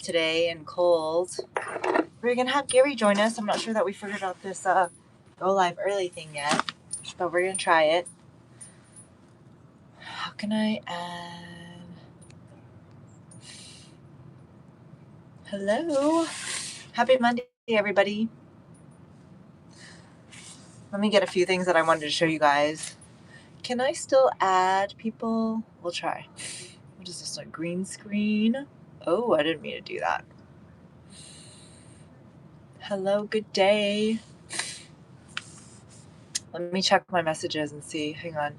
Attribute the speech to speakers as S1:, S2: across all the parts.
S1: today and cold. We're gonna have Gary join us. I'm not sure that we figured out this go live early thing yet, but we're gonna try it. How can I add? Hello, happy Monday, everybody. Let me get a few things that I wanted to show you guys. Can I still add people? We'll try. What is this, like green screen? Oh, I didn't mean to do that. Hello, good day. Let me check my messages and see. Hang on.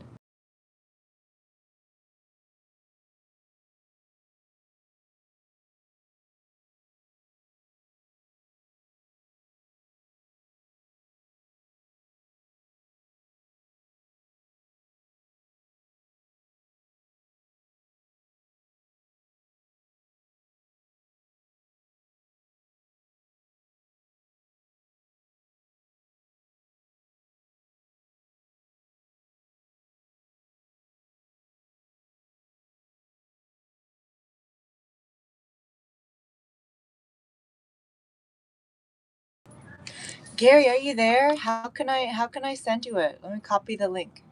S1: Gary, are you there? How can I send you it? Let me copy the link.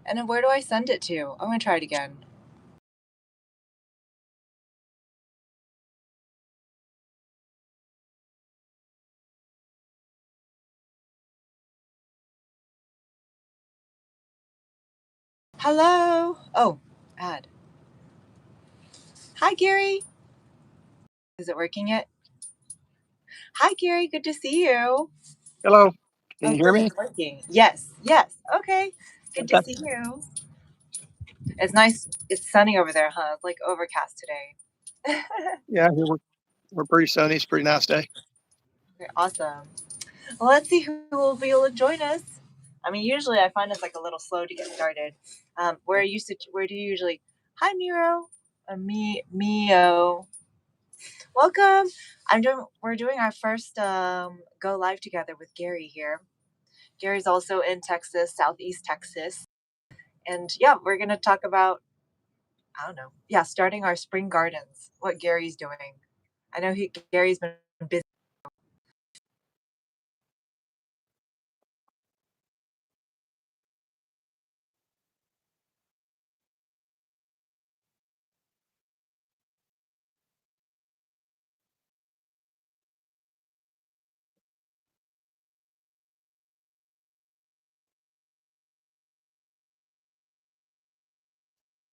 S1: And then where do I send it to? I'm gonna try it again. Hello. Oh, add. Hi, Gary. Is it working yet? Hi, Gary. Good to see you.
S2: Hello. Can
S1: Oh,
S2: you hear
S1: good.
S2: me?
S1: It's working. Yes. Yes. Okay. Good to
S2: Okay.
S1: see you. It's nice. It's sunny over there, huh? It's like overcast today.
S2: Yeah, here we're pretty sunny. It's a pretty nice day.
S1: Okay, awesome. Well, let's see who will be able to join us. I mean, usually I find it's like a little slow to get started. Where do you usually? Hi, Miro. Mio. Welcome. We're doing our first go live together with Gary here. Gary's also in Texas, Southeast Texas, and yeah, we're gonna talk about, I don't know, yeah, starting our spring gardens. What Gary's doing. I know Gary's been busy.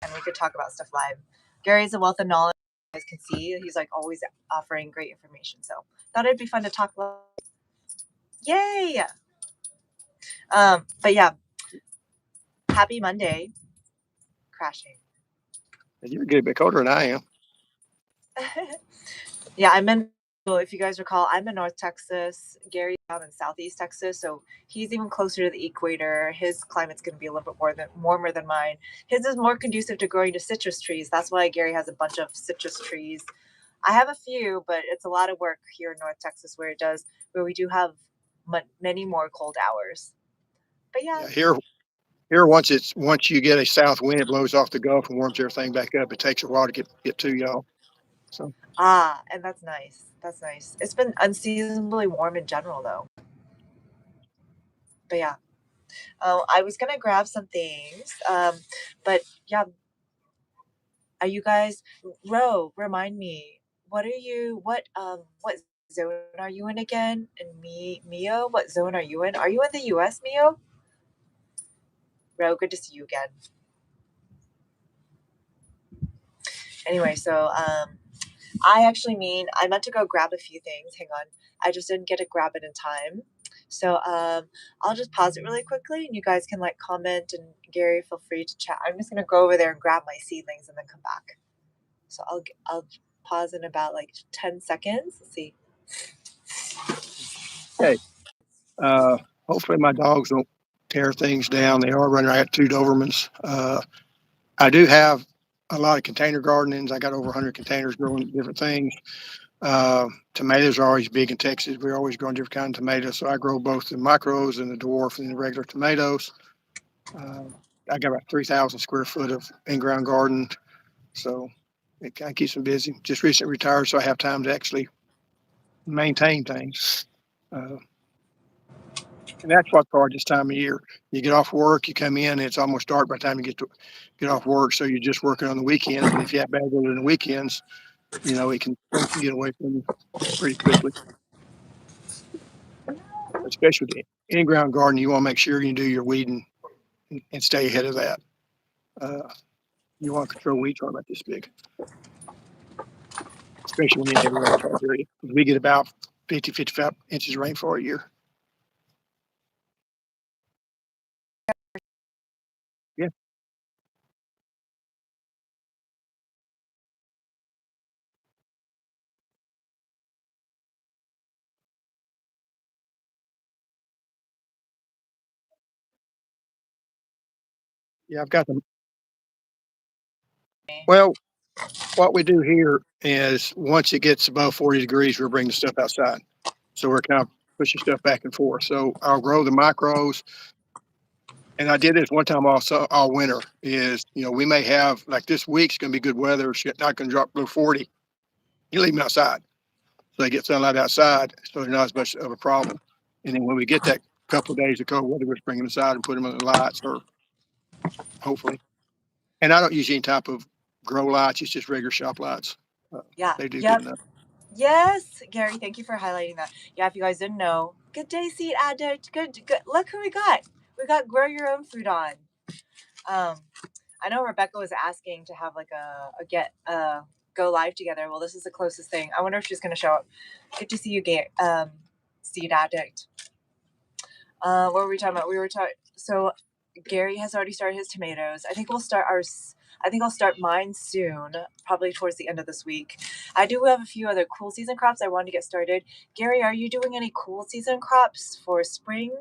S1: And we could talk about stuff live. Gary's a wealth of knowledge. You guys can see he's like always offering great information. So thought it'd be fun to talk live. Yay! But yeah, happy Monday. Crashing.
S2: You're a good bit colder than I am.
S1: Yeah, I'm in. Well, if you guys recall, I'm in North Texas. Gary's down in Southeast Texas, so he's even closer to the equator. His climate's going to be a little bit warmer than mine. His is more conducive to growing to citrus trees. That's why Gary has a bunch of citrus trees. I have a few, but it's a lot of work here in North Texas where we do have many more cold hours. But yeah,
S2: Yeah, here once you get a south wind, it blows off the Gulf and warms everything back up. It takes a while to get to y'all. So
S1: and that's nice. That's nice. It's been unseasonably warm in general, though. But yeah, I was gonna grab some things, but yeah, are you guys? Ro, remind me. What zone are you in again? And Mio, what zone are you in? Are you in the U.S., Mio? Ro, good to see you again. Anyway, so I meant to go grab a few things. Hang on, I just didn't get to grab it in time. So I'll just pause it really quickly, and you guys can like comment. And Gary, feel free to chat. I'm just gonna go over there and grab my seedlings and then come back. So I'll pause in about like 10 seconds. Let's see.
S2: okay. Uh, hopefully my dogs don't tear things down. They are running. I got 2 Dobermans. I do have a lot of container gardenings. I got over 100 containers growing different things. Tomatoes are always big in Texas. We're always growing different kinds of tomatoes. So I grow both the micros and the dwarf and the regular tomatoes. Uh, I got about 3,000 square foot of in-ground garden. So It kind of keeps me busy. Just recently retired, so I have time to actually maintain things. Uh, and that's what's hard this time of year. You get off work, you come in, and it's almost dark by the time you get off work. So you're just working on the weekends. And if you have bad weather on the weekends, things can get away from you pretty quickly. Especially with the in-ground garden, you want to make sure you do your weeding and stay ahead of that. Uh, you want to control weeds when about this big, especially when you have a rainfall area. We get about 50, 55 inches of rainfall a year. Yeah. Yeah, I've got them. Well, what we do here is once it gets above 40 degrees, we're bringing stuff outside. So we're kind of pushing stuff back and forth. So I'll grow the micros. And I did this one time also all winter is, we may have like this week's going to be good weather. It's not going to drop below 40. You leave them outside. So they get sunlight outside. So they're not as much of a problem. And then when we get that couple of days of cold weather, we're bringing them inside and put them under the lights or hopefully. And I don't use any type of grow lights. It's just regular shop lights. Uh,
S1: Yeah.
S2: they do good
S1: Yep.
S2: enough.
S1: Yes, Gary, thank you for highlighting that. Yeah, if you guys didn't know, good day, seed addict. Good. Look who we got. We got grow your own food on. Um, I know Rebecca was asking to have like a get go live together. Well, this is the closest thing. I wonder if she's gonna show up. Good to see you, seed addict. What were we talking about? We were talking. So Gary has already started his tomatoes. I think we'll start ours. I think I'll start mine soon, probably towards the end of this week. I do have a few other cool season crops I wanted to get started. Gary, are you doing any cool season crops for spring?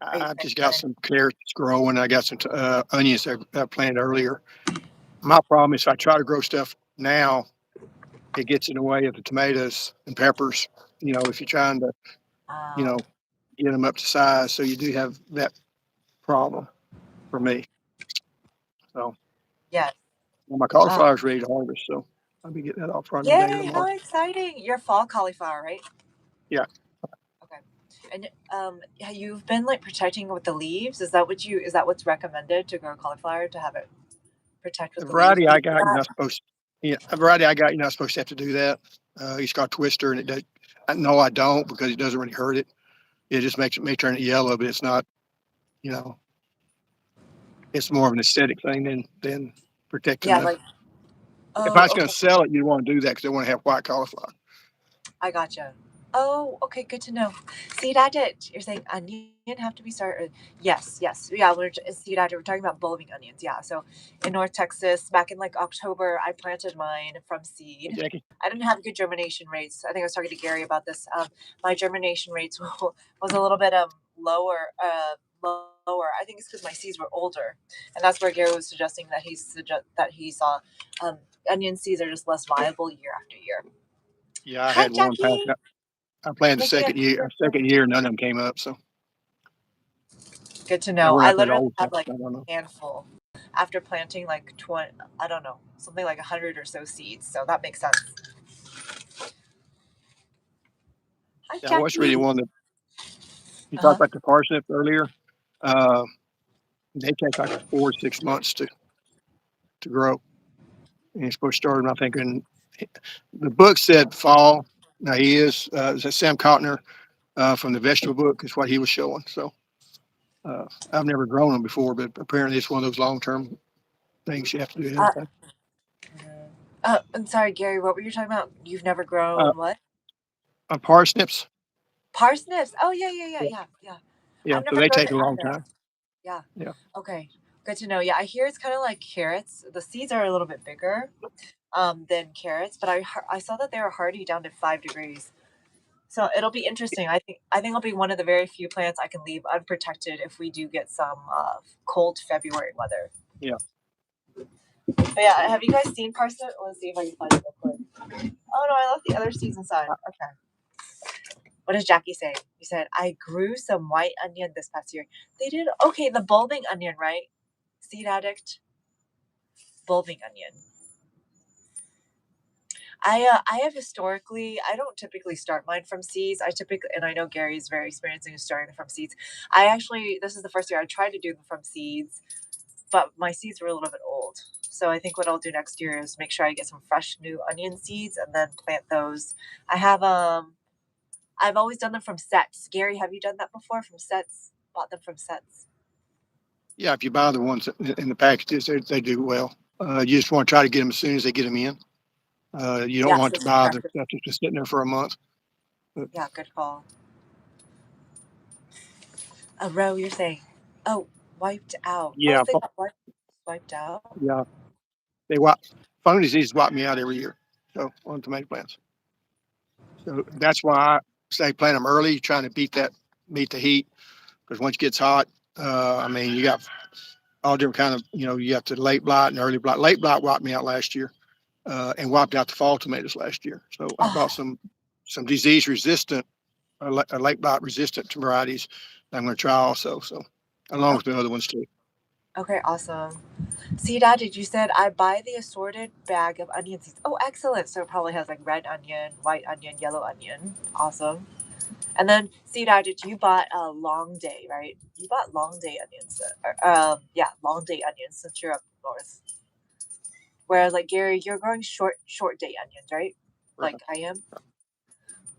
S1: Are you
S2: I've just got
S1: planting?
S2: some carrots growing. I got some onions that I planted earlier. My problem is if I try to grow stuff now, it gets in the way of the tomatoes and peppers. If you're trying to, you
S1: Um,
S2: know, get them up to size. So you do have that problem for me. So
S1: yes.
S2: my
S1: Uh,
S2: cauliflower is ready to harvest. So I'll be getting that off probably today or
S1: Yay! How
S2: tomorrow.
S1: exciting! Your fall cauliflower, right?
S2: Yeah.
S1: Okay. And yeah, you've been like protecting it with the leaves. Is that what's recommended to grow cauliflower to have it protect with
S2: The
S1: the leaves?
S2: variety
S1: Do you
S2: I
S1: do
S2: got, you're
S1: that?
S2: not supposed yeah, the variety I got, you're not supposed to have to do that. It's got twister and it does. No, I don't because it doesn't really hurt it. It just may turn it yellow, but it's not, you know, it's more of an aesthetic thing than protecting
S1: Yeah,
S2: the.
S1: like
S2: If I
S1: oh,
S2: was going
S1: okay.
S2: to sell it, you want to do that because they want to have white cauliflower.
S1: I gotcha. Oh, okay, good to know. Seed addict, you're saying onion have to be started. Yes, yes, yeah. Seed addict. We're talking about bulbing onions. Yeah. So in North Texas, back in like October, I planted mine from
S2: Hey,
S1: seed.
S2: Jackie.
S1: I didn't have good germination rates. I think I was talking to Gary about this. My germination rates was a little bit lower. Lower. I think it's because my seeds were older, and that's where Gary was suggesting that he saw onion seeds are just less viable year after year.
S2: Yeah, I
S1: Hi,
S2: had one pack.
S1: Jackie.
S2: I planted the
S1: Making a
S2: second year, none of them came up. So
S1: Good to
S2: I
S1: know.
S2: went
S1: I
S2: out that
S1: literally
S2: old
S1: have
S2: stuff.
S1: like
S2: I don't know.
S1: a handful after planting like 20, I don't know, something like 100 or so seeds. So that makes sense. Hi,
S2: Yeah, I was really
S1: Jackie.
S2: one that you
S1: Uh
S2: talked
S1: huh.
S2: about the parsnip earlier. Uh, they take like 4 to 6 months to grow. And he's supposed to start, I think, in the book said fall. Now he is, Sam Cotner from the vegetable book is what he was showing. So I've never grown them before, but apparently it's one of those long term things you have to do ahead
S1: Uh,
S2: of time.
S1: I'm sorry, Gary. What were you talking about? You've never
S2: Uh,
S1: grown what?
S2: on parsnips,
S1: Parsnips. Oh yeah, yeah, yeah,
S2: yeah,
S1: yeah, yeah.
S2: yeah,
S1: I've
S2: so
S1: never
S2: they
S1: grown
S2: take
S1: it
S2: a long
S1: either.
S2: time.
S1: Yeah.
S2: Yeah,
S1: Okay. Good to know. Yeah, I hear it's kind of like carrots. The seeds are a little bit bigger than carrots, but I saw that they were hardy down to 5 degrees. So it'll be interesting. I think it'll be one of the very few plants I can leave unprotected if we do get some cold February weather.
S2: yeah.
S1: But yeah, have you guys seen parsnip? Let's see if I can find it real quick. Oh no, I left the other seeds inside. Okay. What does Jackie say? You said I grew some white onion this past year. They did okay. The bulbing onion, right? Seed addict, bulbing onion. I have historically I don't typically start mine from seeds. I typically and I know Gary's very experienced in starting them from seeds. I actually this is the first year I tried to do them from seeds, but my seeds were a little bit old. So I think what I'll do next year is make sure I get some fresh new onion seeds and then plant those. I have I've always done them from sets. Gary, have you done that before from sets? Bought them from sets?
S2: Yeah, if you buy the ones in the packages, they do well. You just want to try to get them as soon as they get them in. You don't
S1: Yes,
S2: want to
S1: this is
S2: buy the
S1: correct.
S2: stuff that's just sitting there for a month. But
S1: Yeah, good call. A row, you're saying, oh, wiped out. Oh,
S2: yeah,
S1: they got wiped out.
S2: yeah, they wipe fungal diseases wipe me out every year. So on tomato plants. So that's why I say plant them early, trying to beat the heat. Because once it gets hot, I mean, you got all different kind of, you have to late blight and early blight. Late blight wiped me out last year, and wiped out the fall tomatoes last year. So I bought
S1: Oh,
S2: some disease resistant, late blight resistant varieties that I'm going to try also. So along with the other ones too.
S1: okay, awesome. See, Dad, you said I buy the assorted bag of onion seeds. Oh, excellent. So it probably has like red onion, white onion, yellow onion. Awesome. And then, see, Dad, you bought a long day, right? You bought long day onions. Yeah, long day onions since you're up north. Whereas, like Gary, you're growing short day onions, right?
S2: Right.
S1: Like I am.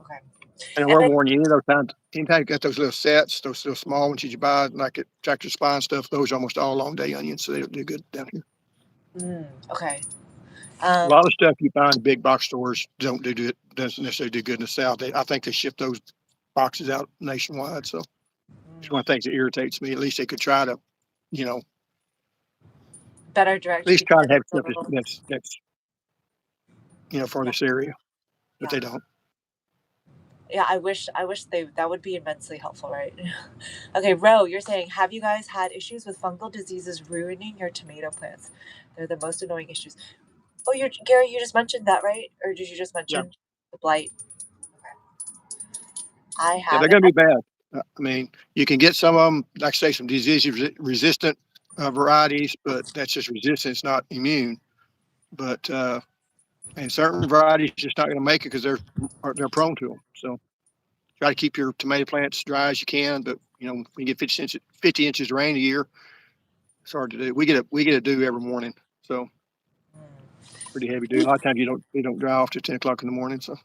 S1: Okay.
S2: And
S1: And
S2: we're
S1: then,
S2: warning you, any of those times, anytime you got those little sets, those little small ones that you buy, like at Tractor Supply and stuff, those are almost all long day onions, so they don't do good down here.
S1: okay.
S2: A lot of stuff you find in big box stores doesn't necessarily do good in the South. I think they ship those boxes out nationwide. So it's one of the things that irritates me. At least they could try to, you know,
S1: Better
S2: at least
S1: directory
S2: try to have
S1: sentence a
S2: stuff
S1: little.
S2: that's for
S1: Yeah,
S2: this area, but
S1: yeah.
S2: they don't.
S1: Yeah, I wish they that would be immensely helpful, right? Okay, Ro, you're saying, have you guys had issues with fungal diseases ruining your tomato plants? They're the most annoying issues. Oh, you're Gary, you just mentioned that, right? Or did you just
S2: Yeah,
S1: mention the blight? I
S2: yeah, they're
S1: haven't.
S2: going to be bad. I mean, you can get some of them, like say, some disease resistant varieties, but that's just resistance, not immune. But and certain varieties just not going to make it because they're prone to them. So try to keep your tomato plants dry as you can. But we get 50 inches of rain a year. It's hard to do. We get a dew every morning, so pretty heavy dew. A
S1: We,
S2: lot of times you don't dry off till 10 o'clock in the morning. So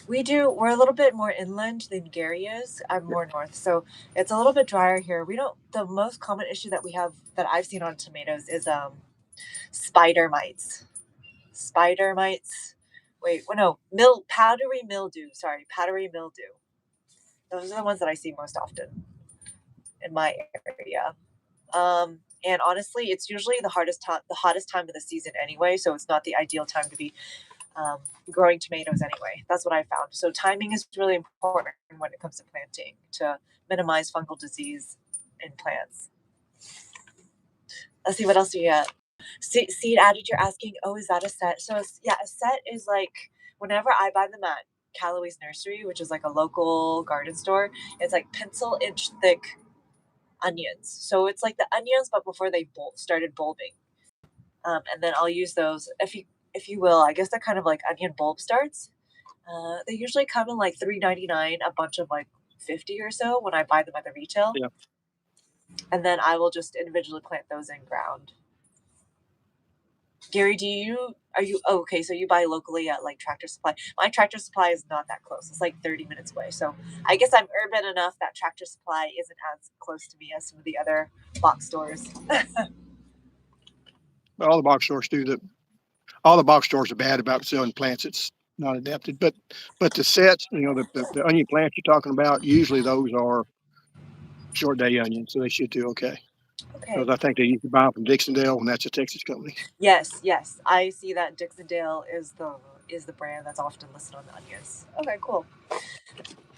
S1: we do. We're a little bit more inland than Gary is. I'm
S2: yeah,
S1: more north, so it's a little bit drier here. We don't. The most common issue that we have that I've seen on tomatoes is spider mites. Spider mites. Wait, well, no, powdery mildew. Sorry, powdery mildew. Those are the ones that I see most often in my area. And honestly, it's usually the hottest time of the season anyway. So it's not the ideal time to be um, growing tomatoes anyway. That's what I found. So timing is really important when it comes to planting to minimize fungal disease in plants. Let's see what else you got. Seed added. You're asking, oh, is that a set? So yeah, a set is like whenever I buy them at Callaway's Nursery, which is like a local garden store, it's like pencil inch thick onions. So it's like the onions, but before they started bulbing. And then I'll use those if you will. I guess they're kind of like onion bulb starts. They usually come in like $3.99, a bunch of like 50 or so when I buy them at the retail,
S2: yeah.
S1: and then I will just individually plant those in ground. Gary, are you oh, okay? So you buy locally at like Tractor Supply. My Tractor Supply is not that close. It's like 30 minutes away. So I guess I'm urban enough that Tractor Supply isn't as close to me as some of the other box stores.
S2: But all the box stores are bad about selling plants. It's not adapted. But the sets, the onion plants you're talking about, usually those are short day onions, so they should do okay.
S1: Okay.
S2: Because I think they used to buy them from Dixondale, and that's a Texas company.
S1: Yes, yes. I see that Dixondale is the brand that's often listed on the onions. Okay, cool.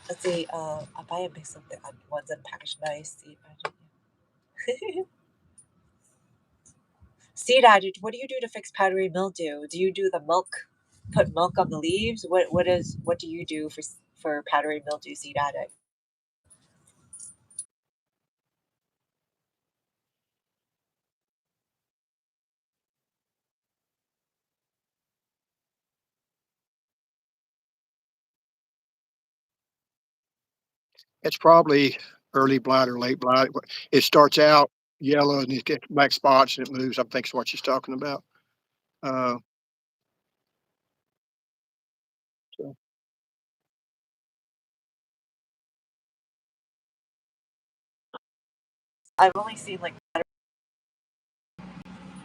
S1: Let's see. I buy a mix of the ones that packaged nice. Seed addict. What do you do to fix powdery mildew? Do you do the milk? Put milk on the leaves. What do you do for powdery mildew, seed addict?
S2: It's probably early blight or late blight. It starts out yellow and it gets black spots and it moves. I think is what she's talking about. Uh, so
S1: I've only seen like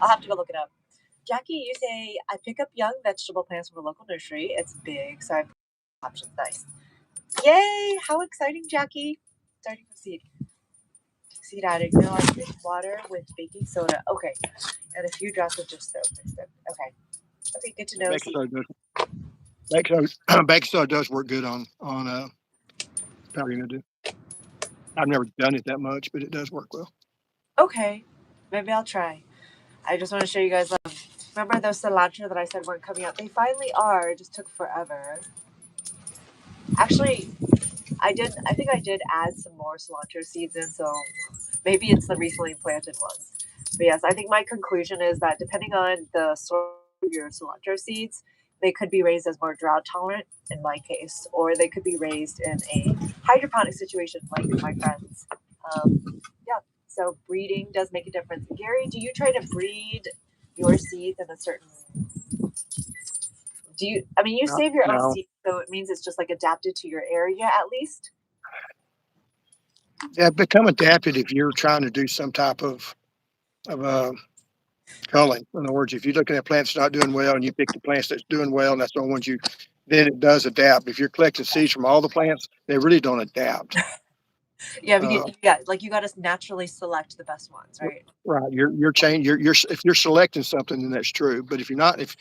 S1: I'll have to go look it up. Jackie, you say I pick up young vegetable plants from a local nursery. It's big, so I have options. Nice. Yay! How exciting, Jackie! Starting from seed. Seed added milk, water with baking soda. Okay, and a few drops of just soap mixed in. Okay. Okay, good to know.
S2: baking
S1: See,
S2: soda does baking soda does work good on sprouting. I've never done it that much, but it does work well.
S1: okay, maybe I'll try. I just want to show you guys. Remember those cilantro that I said weren't coming out? They finally are. It just took forever. Actually, I did. I think I did add some more cilantro seeds in, so maybe it's the recently planted ones. But yes, I think my conclusion is that depending on the source of your cilantro seeds, they could be raised as more drought tolerant in my case, or they could be raised in a hydroponic situation like my friends. Yeah, so breeding does make a difference. Gary, do you try to breed your seeds in a certain? Do you? I mean, you
S2: No,
S1: save your own
S2: no.
S1: seeds, so it means it's just like adapted to your area at least.
S2: Yeah, become adapted if you're trying to do some type of culling. In other words, if you're looking at plants not doing well and you pick the plants that's doing well and that's the ones you, then it does adapt. If you're collecting seeds from all the plants, they really don't adapt.
S1: Yeah,
S2: Uh,
S1: yeah, like you got to naturally select the best ones, right?
S2: right. You're if you're selecting something, then that's true. But if you're not, if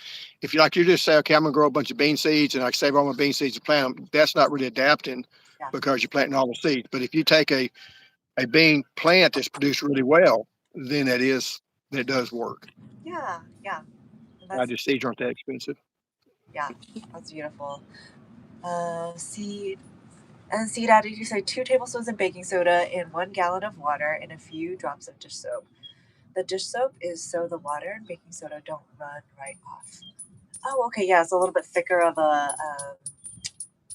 S2: you like you just say, okay, I'm gonna grow a bunch of bean seeds and I save all my bean seeds and plant them, that's not really adapting
S1: Yeah,
S2: because you're planting all the seeds. But if you take a bean plant that's produced really well, then that does work.
S1: yeah, yeah. And
S2: I
S1: that's
S2: just seeds aren't that expensive.
S1: yeah, that's beautiful. Seed and seed added. You say 2 tablespoons of baking soda in 1 gallon of water and a few drops of dish soap. The dish soap is so the water and baking soda don't run right off. Oh, okay, yeah, it's a little bit thicker of a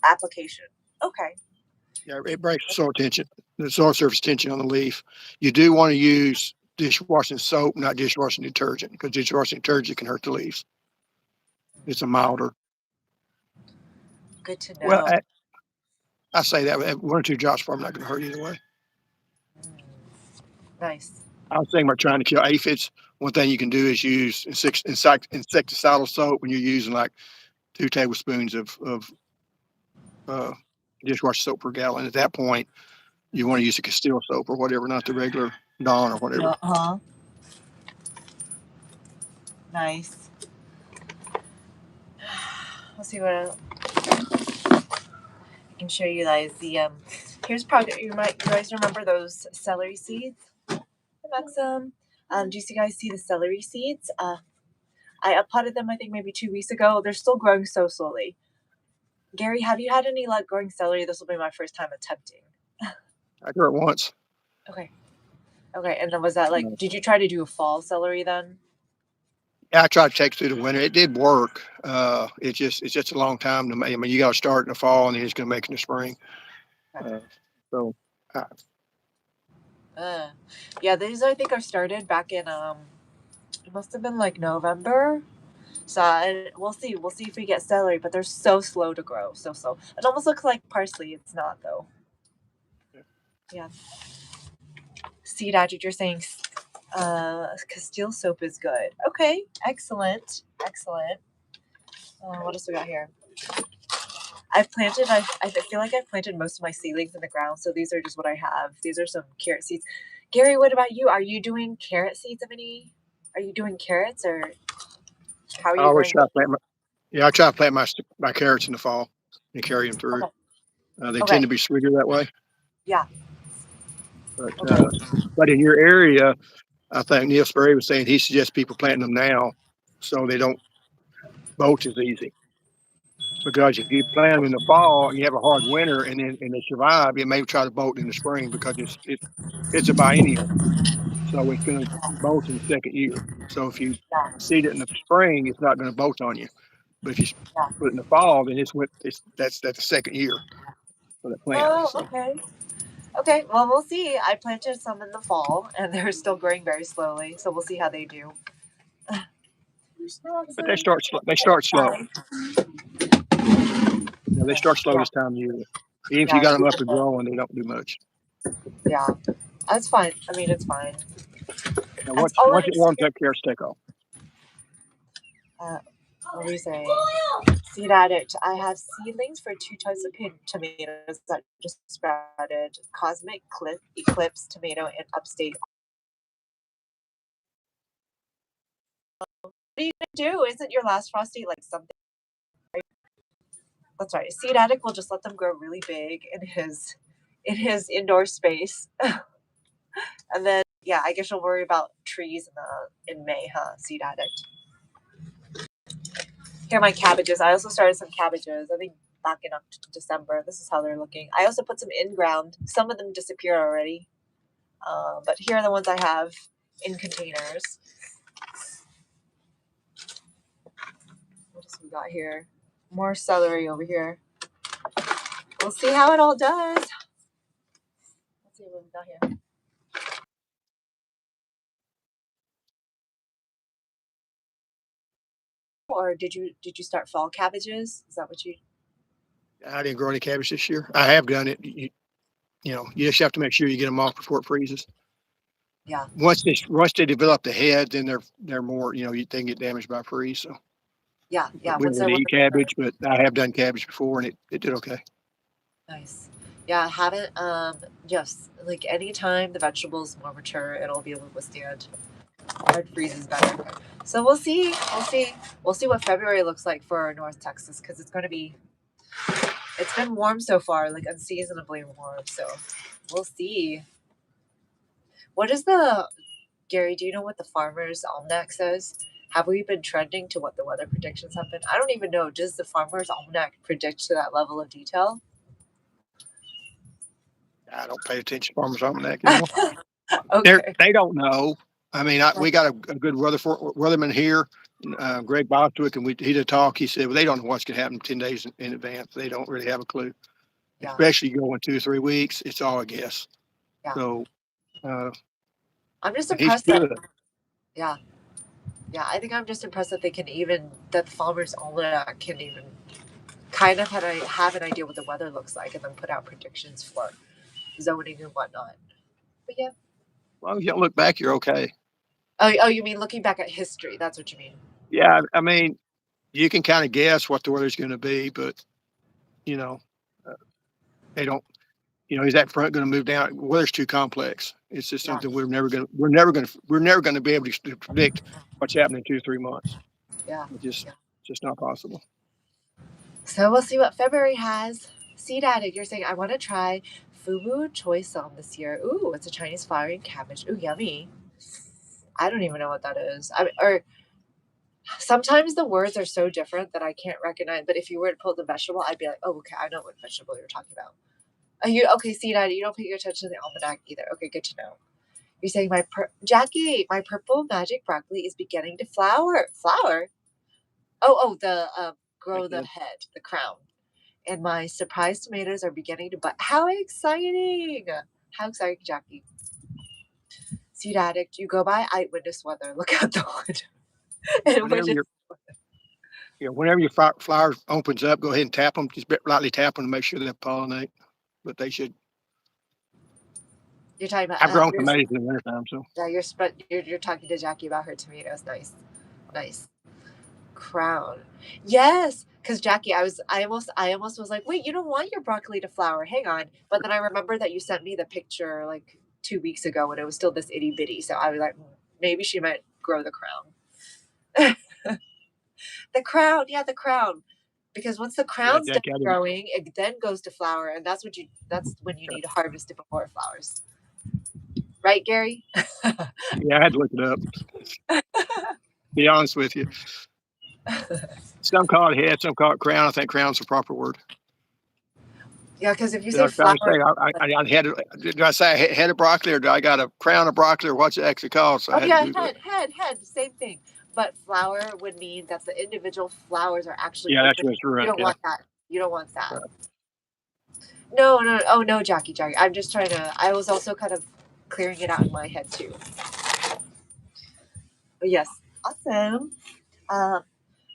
S1: application. Okay.
S2: Yeah, it breaks the soil surface tension on the leaf. You do want to use dishwashing soap, not dishwashing detergent, because dishwashing detergent can hurt the leaves. It's a milder.
S1: Good to
S2: Well,
S1: know.
S2: I say that 1 or 2 drops probably not going to hurt either way.
S1: Mm, nice.
S2: I was thinking about trying to kill aphids. One thing you can do is use insecticidal soap when you're using like 2 tablespoons of uh, dishwasher soap per gallon. At that point, you want to use a Castile soap or whatever, not the regular Dawn or whatever.
S1: Uh huh. Nice. Let's see what I can show you guys. Here's probably you guys remember those celery seeds? I got some. Do you guys see the celery seeds? I uppotted them I think maybe 2 weeks ago. They're still growing so slowly. Gary, have you had any luck growing celery? This will be my first time attempting.
S2: I grew it once.
S1: Okay. Okay. And then was that like? Did you try to do a fall celery then?
S2: Yeah, I tried to take it through the winter. It did work. It's just a long time to make. I mean, you got to start in the fall and then it's going to make it in the spring.
S1: Okay.
S2: Uh, so uh,
S1: Uh, yeah, these I think are started back in it must have been like November. So and we'll see. We'll see if we get celery, but they're so slow to grow. So slow. It almost looks like parsley. It's not though. Yeah. Seed agit, you're saying Castile soap is good. Okay. Excellent. Excellent. What else we got here? I feel like I've planted most of my seedlings in the ground, so these are just what I have. These are some carrot seeds. Gary, what about you? Are you doing carrot seeds of any? Are you doing carrots or how are
S2: I
S1: you
S2: always
S1: growing
S2: try
S1: those?
S2: to plant I try to plant my carrots in the fall and carry them through.
S1: Okay.
S2: They tend
S1: Okay.
S2: to be sweeter that way.
S1: Yeah.
S2: But
S1: Okay.
S2: but in your area, I think Neil Sperry was saying he suggests people planting them now so they don't bolt as easy. Because if you plant them in the fall and you have a hard winter and they survive, it may try to bolt in the spring because it's a biennial, so it's going to bolt in the second year. So if you
S1: Yeah.
S2: seed it in the spring, it's not going to bolt on you. But if you
S1: Yeah.
S2: put it in the fall, then that's the second year for the plant.
S1: Oh,
S2: So
S1: okay. Okay, well, we'll see. I planted some in the fall, and they're still growing very slowly, so we'll see how they do.
S2: But they start slow. They start slow
S1: Yeah,
S2: this time of year. Even if you
S1: yeah,
S2: got them up and growing, they don't do much.
S1: yeah. That's fine. I mean, it's fine.
S2: Now,
S1: That's
S2: once
S1: all
S2: once
S1: I'm
S2: it warms
S1: scared.
S2: up, carrots take off.
S1: Uh, what do you say? Seed addict. I have seedlings for two types of tomatoes that just sprouted: Cosmic Eclipse tomato and Upstate. What are you gonna do? Isn't your last frosty like something? That's right. Seed addict will just let them grow really big in his indoor space, and then yeah, I guess you'll worry about trees in May, huh? Seed addict. Here are my cabbages. I also started some cabbages. I think back in December. This is how they're looking. I also put some in ground. Some of them disappeared already, but here are the ones I have in containers. What else we got here? More celery over here. We'll see how it all does. Let's see what we got here. Or did you start fall cabbages? Is that what you?
S2: I didn't grow any cabbage this year. I have done it. You just have to make sure you get them off before it freezes.
S1: Yeah,
S2: Once they develop the head, then they're more, they can get damaged by freeze. So
S1: yeah.
S2: we
S1: Once
S2: don't
S1: they're
S2: really eat cabbage, but I have done cabbage before, and it did okay.
S1: nice. Yeah, I haven't. Yes, like anytime the vegetable's more mature, it'll be able to withstand hard freezes better. So we'll see. We'll see. We'll see what February looks like for North Texas because it's going to be. It's been warm so far, like unseasonably warm. So we'll see. What is the Gary? Do you know what the Farmer's Almanac says? Have we been trending to what the weather predictions have been? I don't even know. Does the Farmer's Almanac predict to that level of detail?
S2: I don't pay attention to Farmer's Almanac anymore.
S1: Okay.
S2: They don't know. I mean, we got a good weatherman here, Greg Bostwick, and he did talk. He said, well, they don't know what's going to happen 10 days in advance. They don't really have a clue,
S1: Yeah.
S2: especially going 2 or 3 weeks. It's all a guess.
S1: Yeah.
S2: So, uh,
S1: I'm just
S2: and he's
S1: impressed that.
S2: good.
S1: Yeah. Yeah. I think I'm just impressed that that the Farmer's Almanac can even kind of have an idea what the weather looks like and then put out predictions for zoning and whatnot. But yeah.
S2: As long as you don't look back, you're okay.
S1: Oh, you mean looking back at history? That's what you mean.
S2: Yeah, I mean, you can kind of guess what the weather's going to be, but you know, uh, they don't. Is that front going to move down? Weather's too complex. It's just
S1: Yeah.
S2: something we're never going to be able to predict what's happening in 2 or 3 months.
S1: Yeah.
S2: It's
S1: Yeah.
S2: just not possible.
S1: So we'll see what February has. Seed addict, you're saying I want to try Fubu Choisom this year. Ooh, it's a Chinese flowering cabbage. Ooh, yummy. I don't even know what that is. Or sometimes the words are so different that I can't recognize. But if you were to pull the vegetable, I'd be like, oh, okay, I know what vegetable you're talking about. Are you okay? Seed addict, you don't pay your attention to the almanac either. Okay, good to know. You're saying Jackie, my purple magic broccoli is beginning to flower. Flower? Oh, the grow the
S2: Yeah.
S1: head, the crown. And my surprise tomatoes are beginning to bud. How exciting! How exciting, Jackie. Seed addict, you go by, I witness weather. Look out the window and
S2: Whenever
S1: witness.
S2: your flower opens up, go ahead and tap them. Just lightly tap them to make sure they pollinate. But they should.
S1: You're talking about,
S2: I've grown tomatoes in the wintertime, so
S1: yeah, you're talking to Jackie about her tomatoes. Nice. Nice. Crown. Yes, because Jackie, I almost was like, wait, you don't want your broccoli to flower. Hang on. But then I remember that you sent me the picture like 2 weeks ago when it was still this itty bitty. So I was like, maybe she might grow the crown. The crown, yeah, the crown. Because once the
S2: yeah,
S1: crown's done
S2: Jackie, I didn't.
S1: growing, it then goes to flower, and that's when you need to harvest it before it flowers. Right, Gary?
S2: Yeah, I had to look it up. Be honest with you. Some call it head, some call it crown. I think crown's the proper word.
S1: Yeah, because if you
S2: I
S1: say
S2: was trying to
S1: flower,
S2: say, I had. Did I say I had a broccoli, or do I got a crown of broccoli, or what's it actually called? So I
S1: oh
S2: had to
S1: yeah,
S2: Google it.
S1: head, same thing. But flower would mean that the individual flowers are actually
S2: Yeah, that's
S1: open.
S2: just
S1: You
S2: right.
S1: don't
S2: Yeah,
S1: want that. You don't want that.
S2: right.
S1: No, no, oh no, Jackie. I'm just trying to. I was also kind of clearing it out in my head too. But yes, awesome. Um,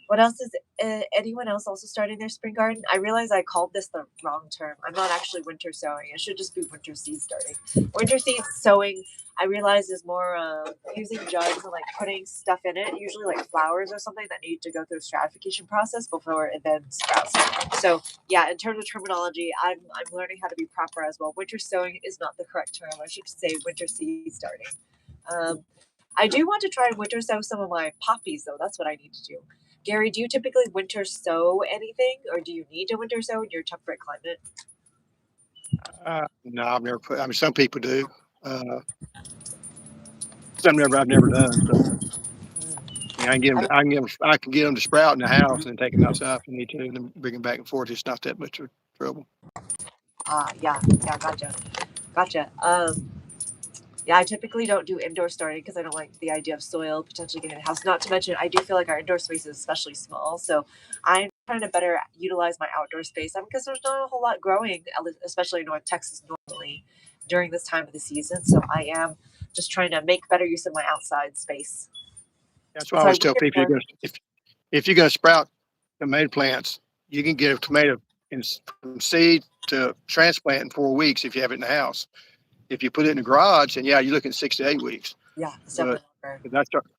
S1: what else is anyone else also starting their spring garden? I realize I called this the wrong term. I'm not actually winter sowing. It should just be winter seed starting. Winter seed sowing, I realize, is more using jugs and like putting stuff in it, usually like flowers or something that need to go through a stratification process before it then sprouts. So yeah, in terms of terminology, I'm learning how to be proper as well. Winter sowing is not the correct term. I should say winter seed starting. Um, I do want to try and winter sow some of my poppies, though. That's what I need to do. Gary, do you typically winter sow anything, or do you need to winter sow in your temperate climate?
S2: No, I've never put. I mean, some people do. Uh, I've never done. So yeah, I can get them.
S1: I,
S2: I can get them to sprout in the house and take them outside if I need to, and then bring them back and forth. It's not that much of trouble.
S1: yeah, yeah, gotcha. Yeah, I typically don't do indoor starting because I don't like the idea of soil potentially getting in the house. Not to mention, I do feel like our indoor space is especially small, so I'm trying to better utilize my outdoor space. Because there's not a whole lot growing, especially in North Texas normally during this time of the season. So I am just trying to make better use of my outside space.
S2: That's why I
S1: So I
S2: always tell
S1: winter
S2: people,
S1: garden.
S2: if you're going to sprout tomato plants, you can get a tomato from seed to transplant in 4 weeks if you have it in the house. If you put it in the garage, then yeah, you're looking at 6 to 8 weeks.
S1: Yeah, it's
S2: But
S1: definitely longer.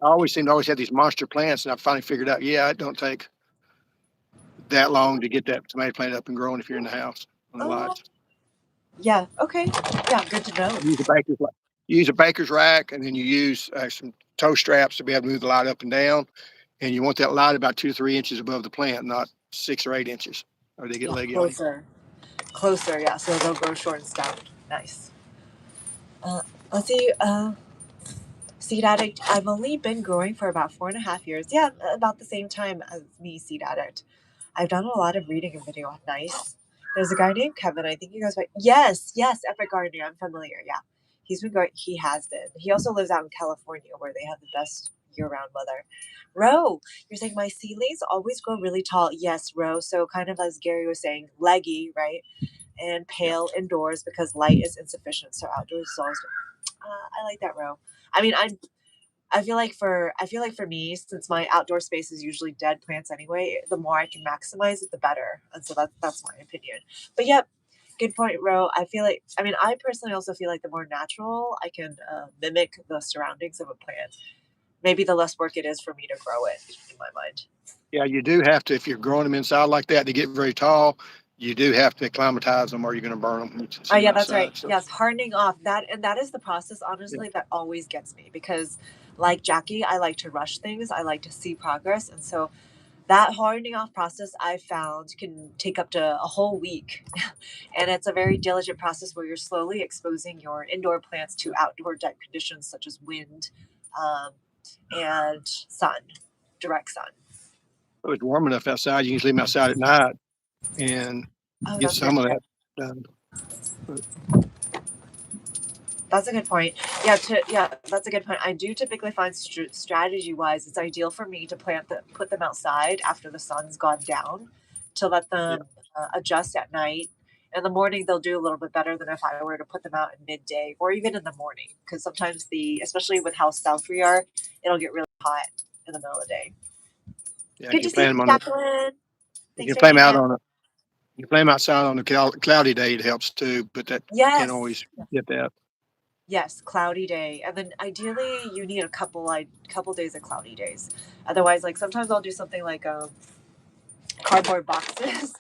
S2: I always seem to always have these monster plants, and I finally figured out, yeah, it don't take that long to get that tomato plant up and growing if you're in the house on the
S1: Oh,
S2: lots.
S1: yeah. Okay. Yeah, good to know.
S2: Use a baker's use a baker's rack, and then you use some toe straps to be able to move the light up and down. And you want that light about 2 to 3 inches above the plant, not 6 or 8 inches, or they get
S1: Yeah,
S2: leggy on you.
S1: closer. Yeah, so they'll grow short and stout. Nice. Uh, let's see. Seed Addict, I've only been growing for about 4.5 years. Yeah, about the same time as me, Seed Addict. I've done a lot of reading and video. Nice. There's a guy named Kevin. I think you guys might. Yes, Epic Gardener. I'm familiar. Yeah, he's been going. He has been. He also lives out in California, where they have the best year-round weather. Ro, you're saying my seedlings always grow really tall. Yes, Ro. So kind of as Gary was saying, leggy, right? And
S2: Yeah,
S1: pale indoors because light is insufficient. So outdoors is always. I like that, Ro. I mean, I feel like for me, since my outdoor space is usually dead plants anyway, the more I can maximize it, the better. And so that's my opinion. But yep, good point, Ro. I personally also feel like the more natural I can mimic the surroundings of a plant, maybe the less work it is for me to grow it. In my mind.
S2: yeah, you do have to if you're growing them inside like that. They get very tall. You do have to acclimatize them, or you're going to burn them when you
S1: Oh
S2: see them
S1: yeah, that's right.
S2: outside. So
S1: Yes, hardening off that, and that is the process.
S2: yeah,
S1: Honestly, that always gets me because, like Jackie, I like to rush things. I like to see progress, and so that hardening off process I found can take up to a whole week. And it's a very diligent process where you're slowly exposing your indoor plants to outdoor type conditions such as wind um, and sun, direct sun.
S2: if it's warm enough outside, you can leave them outside at night and
S1: Oh,
S2: get
S1: that's a good
S2: some of
S1: point.
S2: that done. But
S1: That's a good point. Yeah, that's a good point. I do typically find strategy wise, it's ideal for me to put them outside after the sun's gone down, to let
S2: yeah,
S1: them adjust at night. In the morning, they'll do a little bit better than if I were to put them out in midday or even in the morning. Because sometimes especially with how south we are, it'll get really hot in the middle of the day.
S2: yeah,
S1: Good
S2: if
S1: to
S2: you
S1: see
S2: plant
S1: you,
S2: them on
S1: Jacqueline.
S2: you
S1: Thanks
S2: can
S1: for
S2: plant them
S1: hanging
S2: out
S1: out.
S2: on a you play them outside on a cloudy day, it helps too, but that can't
S1: Yes.
S2: always get that.
S1: Yes, cloudy day, and then ideally you need a couple days of cloudy days. Otherwise, like sometimes I'll do something like cardboard boxes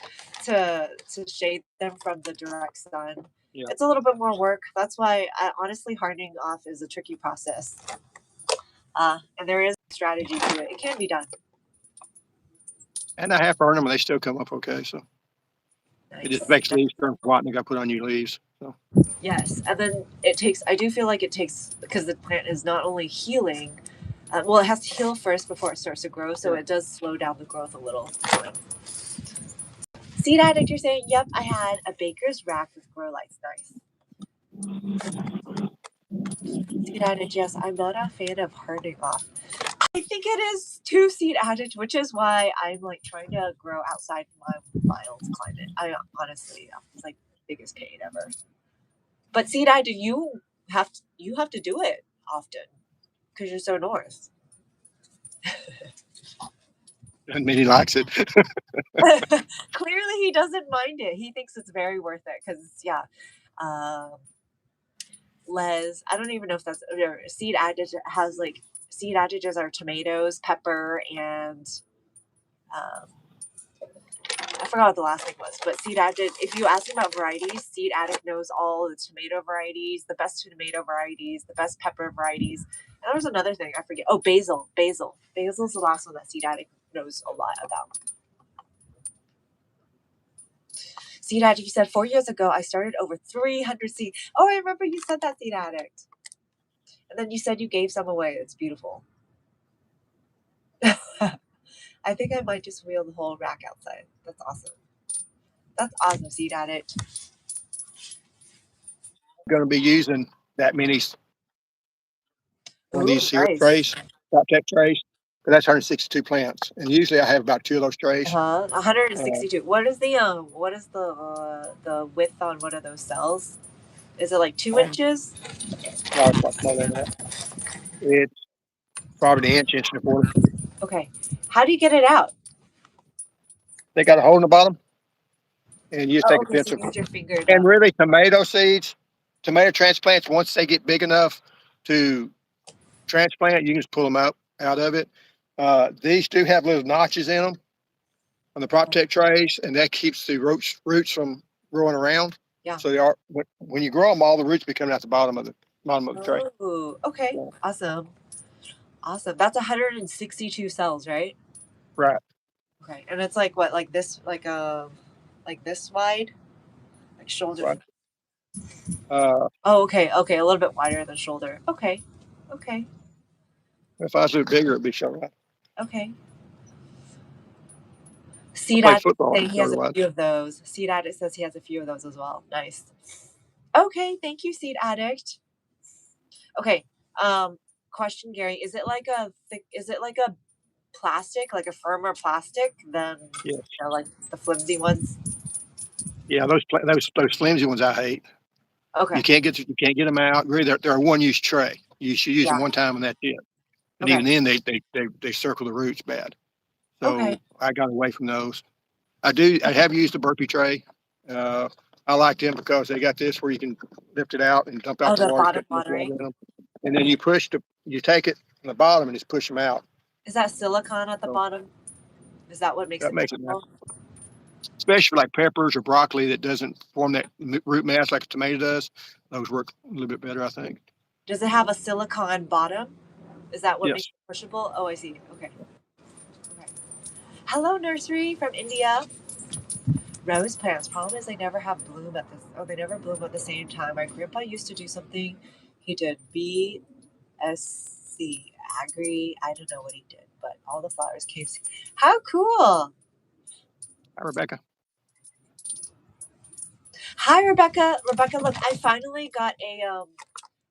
S1: to shade them from the direct sun.
S2: Yeah.
S1: It's a little bit more work. That's why honestly hardening off is a tricky process. And there is strategy to it. It can be done.
S2: And I have burned them and they still come up okay. So it just
S1: Nice.
S2: makes leaves turn white and I got to put on new leaves. So
S1: Yes, and then it takes. I do feel like it takes because the plant is not only healing. Well, it has to heal first before it starts to grow, so
S2: yeah.
S1: it does slow down the growth a little. Seed addict, you're saying? Yep, I had a baker's rack with grow lights. Nice. Seed addict, yes, I'm not a fan of hardening off. I think it is too seed addict, which is why I'm like trying to grow outside my mild climate. I honestly, it's like biggest pain ever. But see, Dad, you have to do it often because you're so north.
S2: Doesn't mean he likes it.
S1: Clearly, he doesn't mind it. He thinks it's very worth it because yeah. Um, Les, I don't even know if that's seed additive has like seed additives are tomatoes, pepper, and um, I forgot what the last thing was, but Seed Addict, if you ask him about varieties, Seed Addict knows all the tomato varieties, the best tomato varieties, the best pepper varieties. And there was another thing, I forget. Oh, basil. Basil. Basil's the last one that Seed Addict knows a lot about. Seed Addict, you said 4 years ago, I started over 300 seeds. Oh, I remember you said that, Seed Addict. And then you said you gave some away. It's beautiful. I think I might just wheel the whole rack outside. That's awesome. That's awesome, Seed Addict.
S2: Going to be using that many one of
S1: Ooh,
S2: these here
S1: nice.
S2: trays, top trays. But that's 162 plants, and usually I have about 2 of those trays.
S1: 162. What is the width on one of those cells? Is it like 2 inches?
S2: No, it's not smaller than that. It's probably an inch, inch and a quarter.
S1: Okay. How do you get it out?
S2: They got a hole in the bottom, and you just
S1: Oh,
S2: take a
S1: okay. So
S2: pencil.
S1: you use your finger
S2: And
S1: to.
S2: really, tomato seeds, tomato transplants, once they get big enough to transplant, you can just pull them out of it. These do have little notches in them on the prop tech trays, and that keeps the roots from growing around.
S1: Yeah.
S2: So they are when you grow them, all the roots be coming out the bottom of the tray.
S1: Oh, okay.
S2: Yeah.
S1: Awesome. Awesome. That's 162 cells, right?
S2: Right.
S1: Okay. And it's like what, like this wide? Like shoulder.
S2: Right. Uh,
S1: Oh, okay. Okay. A little bit wider than shoulder. Okay. Okay.
S2: if I was a little bigger, it'd be short. Right.
S1: Okay.
S2: I
S1: Seed
S2: played
S1: Addict
S2: football
S1: saying he has
S2: shoulder
S1: a
S2: wise.
S1: few of those. Seed Addict says he has a few of those as well. Nice. Okay, thank you, Seed Addict. Okay, question, Gary. Is it like a thick? Is it like a plastic, like a firmer plastic than
S2: Yes.
S1: like the flimsy ones?
S2: Yeah, those flimsy ones I hate.
S1: Okay.
S2: You can't get them out. Really, they're a one use tray. You should use
S1: Yeah.
S2: them one time and that's it. And
S1: Okay.
S2: even then, they circle the roots bad.
S1: Okay.
S2: So I got away from those. I have used the burpee tray. Uh, I like them because they got this where you can lift it out and dump
S1: Oh,
S2: out the
S1: the
S2: water. It's
S1: bottom
S2: got enough water
S1: watering.
S2: in them. And then you take it from the bottom and just push them out.
S1: Is that silicone at the
S2: So
S1: bottom? Is that what makes
S2: that
S1: it
S2: makes it nice,
S1: difficult?
S2: especially for like peppers or broccoli that doesn't form that root mass like a tomato does. Those work a little bit better, I think.
S1: Does it have a silicone bottom? Is that what makes
S2: Yes.
S1: it pushable? Oh, I see. Okay. Okay. Hello, nursery from India. Rose plants. Problem is they never have bloom at this. Oh, they never bloom at the same time. My grandpa used to do something. He did BSc agri. I don't know what he did, but all the flowers came. How cool!
S2: Hi, Rebecca.
S1: Hi, Rebecca. Rebecca, look, I finally got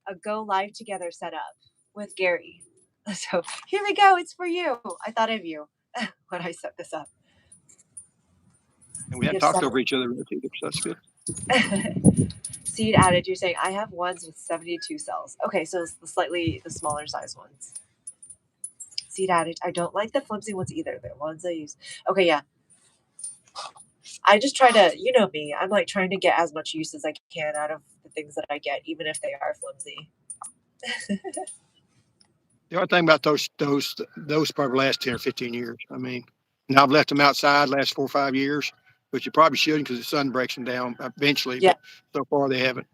S1: a go live together set up with Gary. So here we go. It's for you. I thought of you when I set this up.
S2: And we hadn't
S1: You're
S2: talked
S1: set.
S2: over each other either, so that's good.
S1: Seed added. You're saying I have ones with 72 cells. Okay, so it's the smaller size ones. Seed added. I don't like the flimsy ones either. The ones I use. Okay, yeah. I just try to, you know me. I'm like trying to get as much use as I can out of the things that I get, even if they are flimsy.
S2: The only thing about those probably last 10 or 15 years. I mean, and I've left them outside last 4 or 5 years, which you probably shouldn't because the sun breaks them down eventually.
S1: Yeah.
S2: But so far they haven't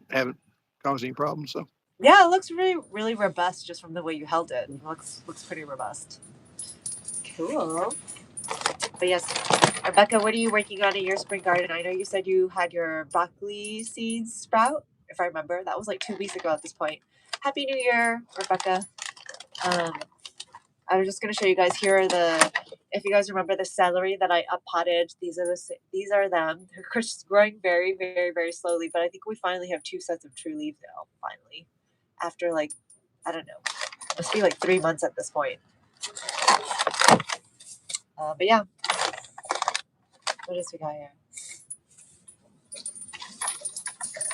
S2: caused any problems. So
S1: Yeah, it looks really, really robust just from the way you held it. It looks pretty robust. Cool. But yes, Rebecca, what are you working on in your spring garden? I know you said you had your broccoli seeds sprout, if I remember. That was like 2 weeks ago at this point. Happy New Year, Rebecca. I was just going to show you guys. Here are if you guys remember the celery that I up potted, these are them. They're just growing very, very, very slowly, but I think we finally have 2 sets of true leaves now, finally. After like, I don't know, must be like 3 months at this point. But yeah, what else we got here?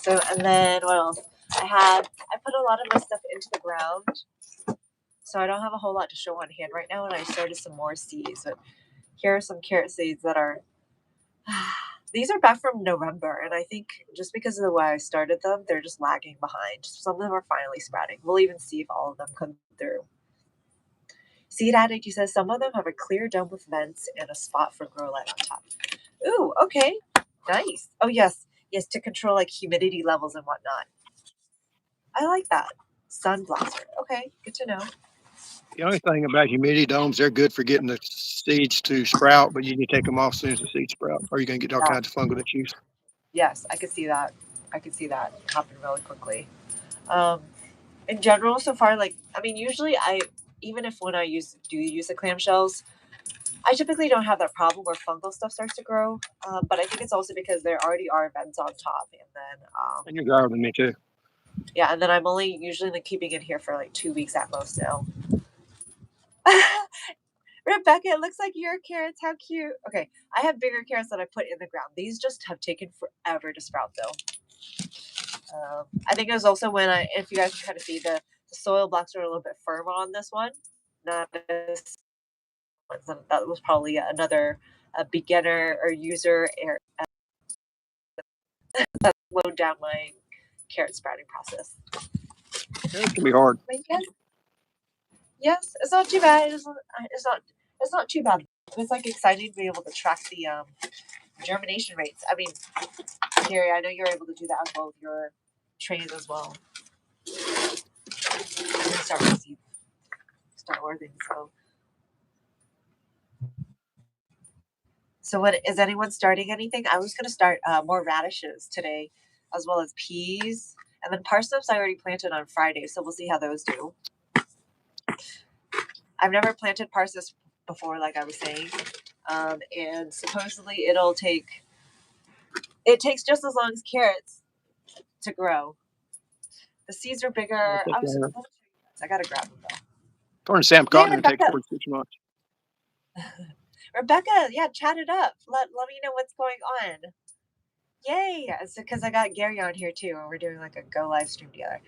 S1: So, and then what else? I put a lot of my stuff into the ground, so I don't have a whole lot to show on hand right now. And I started some more seeds. But here are some carrot seeds that are. These are back from November, and I think just because of the way I started them, they're just lagging behind. Some of them are finally sprouting. We'll even see if all of them come through. Seed Addict, he says some of them have a clear dome with vents and a spot for grow light on top. Ooh, okay. Nice. Oh, yes. Yes, to control like humidity levels and whatnot. I like that. Sun blaster. Okay, good to know.
S2: The only thing about humidity domes, they're good for getting the seeds to sprout, but you need to take them off as soon as the seeds sprout, or you're going to get all
S1: Yeah.
S2: kinds of fungal issues.
S1: Yes, I could see that. I could see that happen really quickly. Um, in general, so far, like I mean, usually even if when I do use the clamshells, I typically don't have that problem where fungal stuff starts to grow. But I think it's also because there already are vents on top, and then
S2: And you're drier than me too.
S1: yeah, and then I'm only usually like keeping it here for like 2 weeks at most now. Rebecca, it looks like your carrots. How cute. Okay, I have bigger carrots that I put in the ground. These just have taken forever to sprout, though. I think it was also when if you guys can kind of see the soil blocks are a little bit firmer on this one. Not as that was probably another beginner or user error that slowed down my carrot sprouting process.
S2: Carrots can be hard.
S1: But yes, yes, it's not too bad. It's not too bad. It's like exciting to be able to track the germination rates. I mean, Gary, I know you're able to do that as well with your trays as well. I'm gonna start ordering. So what is anyone starting anything? I was gonna start more radishes today, as well as peas, and then parsnips I already planted on Friday, so we'll see how those do. I've never planted parsnips before, like I was saying, and supposedly it takes just as long as carrots to grow. The seeds are bigger. I gotta grab them though.
S2: According to Sam
S1: Yay,
S2: Cotton, it takes
S1: Rebecca!
S2: 46 months.
S1: Rebecca, yeah, chat it up. Let me know what's going on. Yay! It's because I got Gary on here too, and we're doing like a go live stream together.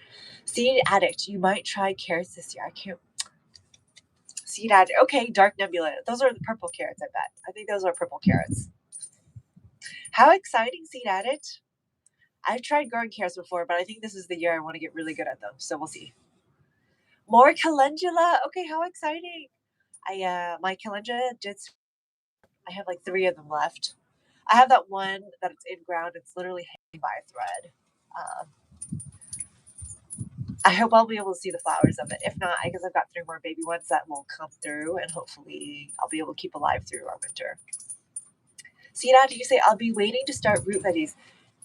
S1: Seed Addict, you might try carrots this year. I can't. Seed Addict. Okay, Dark Nebula. Those are the purple carrots, I bet. I think those are purple carrots. How exciting, Seed Addict! I've tried growing carrots before, but I think this is the year I want to get really good at them. So we'll see. More calendula. Okay, how exciting! My calendula did. I have like 3 of them left. I have that one that it's in ground. It's literally hanging by a thread. Um, I hope I'll be able to see the flowers of it. If not, I guess I've got 3 more baby ones that will come through, and hopefully I'll be able to keep alive through our winter. See that? You say I'll be waiting to start root veggies.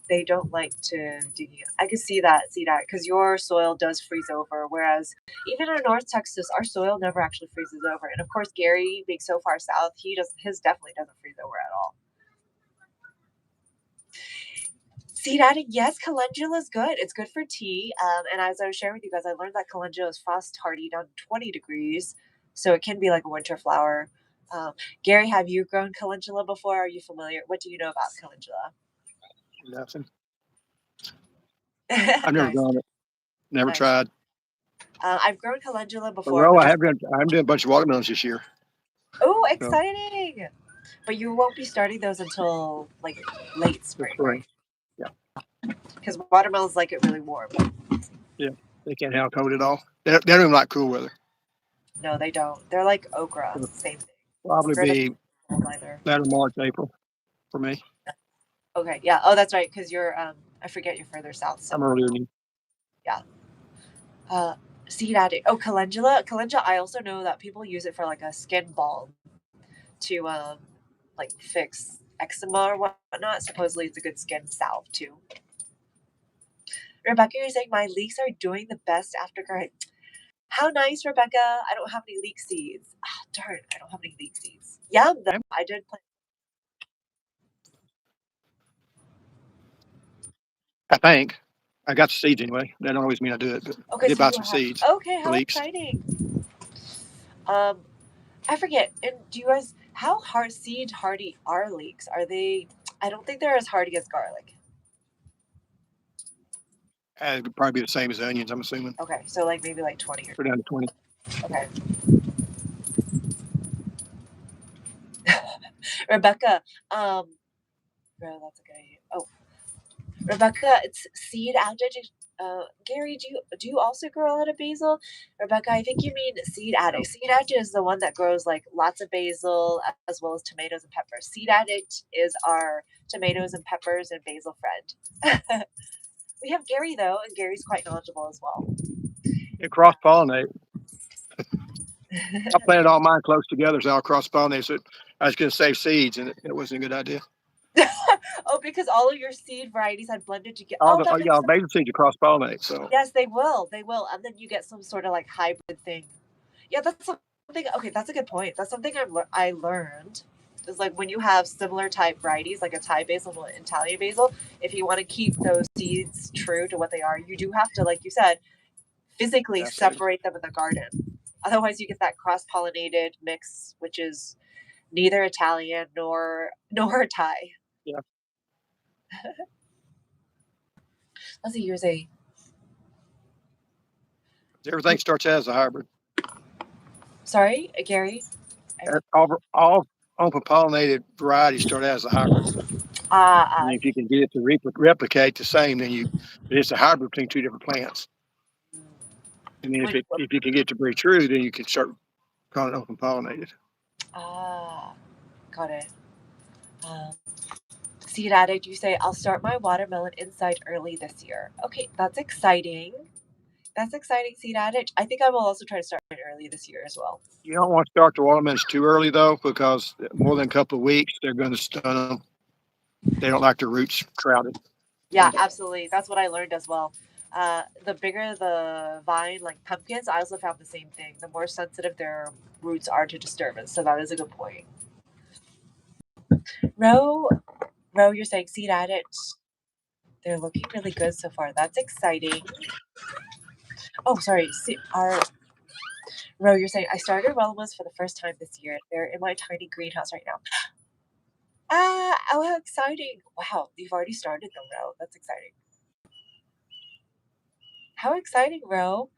S1: They don't like to dig. I can see that, because your soil does freeze over. Whereas even in North Texas, our soil never actually freezes over. And of course, Gary being so far south, his definitely doesn't freeze over at all. Seed adding, yes, calendula is good. It's good for tea. And as I was sharing with you guys, I learned that calendula is frost hardy down to 20 degrees. So it can be like a winter flower. Gary, have you grown calendula before? Are you familiar? What do you know about calendula?
S2: Nothing. I've never
S1: Nice.
S2: grown it. Never
S1: Nice.
S2: tried.
S1: I've grown calendula before.
S2: Well,
S1: But
S2: I'm doing a bunch of watermelons this year.
S1: oh,
S2: So
S1: exciting! But you won't be starting those until like late spring, right?
S2: Yeah.
S1: Because watermelons like it really warm.
S2: Yeah. They can't handle cold at all. They don't even like cool weather.
S1: No, they don't. They're like okra.
S2: So
S1: Same thing.
S2: probably be
S1: Either.
S2: latter March, April for me.
S1: Okay, yeah. Oh, that's right. Because you're I forget you're further south. So
S2: I'm earlier than you.
S1: yeah. Seed addict. Oh, calendula. Calendula. I also know that people use it for like a skin balm to like fix eczema or whatnot. Supposedly, it's a good skin salve too. Rebecca, you're saying my leeks are doing the best after growing. How nice, Rebecca. I don't have any leek seeds. Ah, darn, I don't have any leek seeds. Yeah, I did plant.
S2: I think. I got the seeds anyway. That don't always mean I do it, but
S1: Okay,
S2: I did
S1: so
S2: buy
S1: you
S2: some
S1: have.
S2: seeds
S1: Okay,
S2: for
S1: how
S2: leeks.
S1: exciting. I forget. And do you guys? How seed hardy are leeks? Are they? I don't think they're as hardy as garlic.
S2: It could probably be the same as onions, I'm assuming.
S1: Okay, so like maybe like 20 or
S2: Go down to 20.
S1: okay. Rebecca, no, that's a good idea. Oh, Rebecca, it's seed addict. Gary, do you also grow a lot of basil? Rebecca, I think you mean seed
S2: No,
S1: addict. Seed addict is the one that grows like lots of basil as well as tomatoes and peppers. Seed addict is our tomatoes and peppers and basil friend. We have Gary though, and Gary's quite knowledgeable as well.
S2: it cross pollinate. I planted all mine close together, so I'll cross pollinate. So I was going to save seeds, and it wasn't a good idea.
S1: Oh, because all of your seed varieties had blended together.
S2: All
S1: Oh,
S2: the
S1: that makes
S2: yeah,
S1: sense.
S2: basil seeds you cross pollinate. So
S1: Yes, they will. They will, and then you get some sort of like hybrid thing. Yeah, that's something. Okay, that's a good point. That's something I learned. Is like when you have similar type varieties, like a Thai basil and Italian basil. If you want to keep those seeds true to what they are, you do have to, like you said, physically
S2: I say,
S1: separate them in the garden. Otherwise, you get that cross pollinated mix, which is neither Italian nor Thai.
S2: yeah,
S1: Let's see. Here's a
S2: everything starts out as a hybrid.
S1: sorry, Gary.
S2: All open pollinated varieties start out as a hybrid. And if you can get it to replicate the same, then it's a hybrid between two different plants. And then
S1: When,
S2: if you can get to be true, then you can start calling it open pollinated.
S1: ah, got it. Um, Seed addict, you say, I'll start my watermelon inside early this year. Okay, that's exciting. That's exciting, Seed addict. I think I will also try to start mine early this year as well.
S2: You don't want to start the watermelons too early though, because more than a couple of weeks, they're going to stun them. They don't like their roots crowded.
S1: Yeah, absolutely. That's what I learned as well. The bigger the vine, like pumpkins, I also found the same thing. The more sensitive their roots are to disturbance. So that is a good point. Ro, Ro, you're saying seed addict. They're looking really good so far. That's exciting. Oh, sorry. Our Ro, you're saying I started Wellmas for the first time this year. They're in my tiny greenhouse right now. Ah, oh, how exciting! Wow, you've already started them, Ro. That's exciting. How exciting, Ro.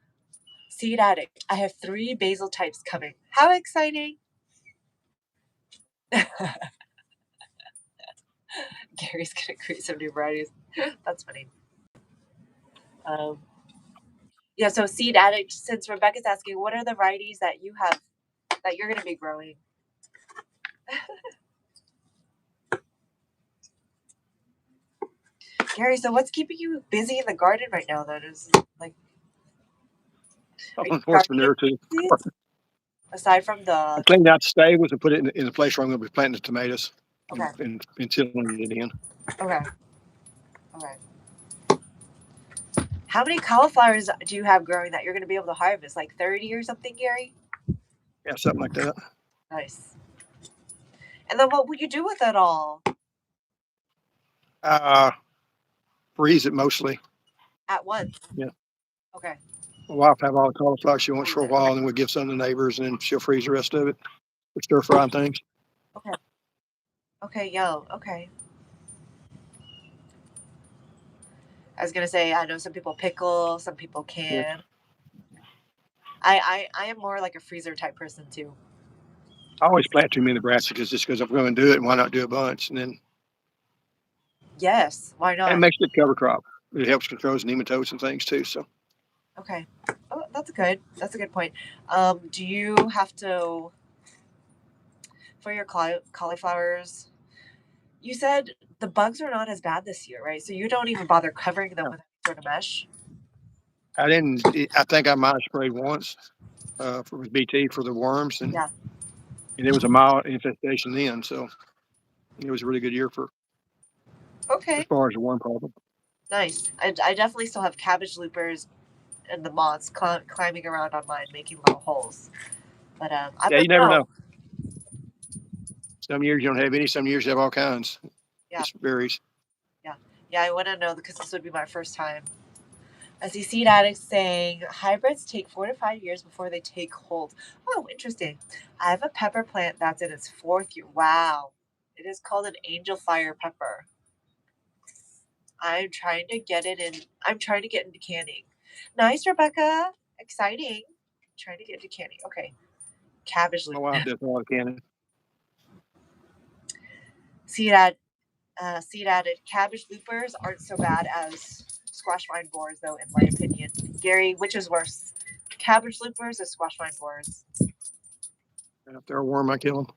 S1: Seed addict. I have 3 basil types coming. How exciting! Gary's gonna create some new varieties. That's funny. Um, yeah, so seed addict, since Rebecca's asking, what are the varieties that you have that you're gonna be growing? Gary, so what's keeping you busy in the garden right now then? Is like are you
S2: Horse
S1: gardening
S2: manure too.
S1: seeds? Aside from
S2: I
S1: the
S2: cleaned out the stables and put it in a place where I'm going to be planting the tomatoes
S1: okay,
S2: and tilling it in.
S1: okay, okay. How many cauliflowers do you have growing that you're gonna be able to harvest? Like 30 or something, Gary?
S2: Yeah, something like that.
S1: Nice. And then what will you do with it all?
S2: Uh, Freeze it mostly.
S1: At once.
S2: Yeah.
S1: Okay.
S2: My wife have all the cauliflower she wants
S1: Freeze
S2: for a
S1: it. Okay.
S2: while, and then we give some to neighbors, and then she'll freeze the rest of it for stir frying things.
S1: Okay. Okay, yo, okay. I was gonna say I know some people pickle, some people
S2: Yeah.
S1: can. I am more like a freezer type person too.
S2: I always plant too many brassicas just because I'm going to do it. Why not do a bunch? And then
S1: Yes, why
S2: and it
S1: not?
S2: makes good cover crop. It helps control nematodes and things too. So
S1: Okay. Oh, that's good. That's a good point. Do you have to for your cauliflowers? You said the bugs are not as bad this year, right? So you don't even bother covering them
S2: yeah,
S1: with any sort of mesh.
S2: I didn't. I think I might have sprayed once for BT for the worms,
S1: Yeah.
S2: and it was a mild infestation then. So it was a really good year for as
S1: Okay.
S2: far as the worm problem.
S1: Nice. I definitely still have cabbage loopers and the moths climbing around on mine, making little holes. But I
S2: Yeah,
S1: don't
S2: you never
S1: know.
S2: know. Some years you don't have any. Some years you have all kinds.
S1: Yeah,
S2: Just varies.
S1: yeah, yeah. I want to know because this would be my first time. I see seed addicts saying hybrids take 4 to 5 years before they take hold. Oh, interesting. I have a pepper plant that's in its 4th year. Wow. It is called an angel fire pepper. I'm trying to get it in. I'm trying to get into canning. Nice, Rebecca. Exciting. Trying to get into canning. Okay. Cabbage
S2: My
S1: loop.
S2: wife does a lot of canning.
S1: Seed ad. Seed added. Cabbage loopers aren't so bad as squash vine borers, though, in my opinion. Gary, which is worse, cabbage loopers or squash vine borers?
S2: And if they're a worm, I kill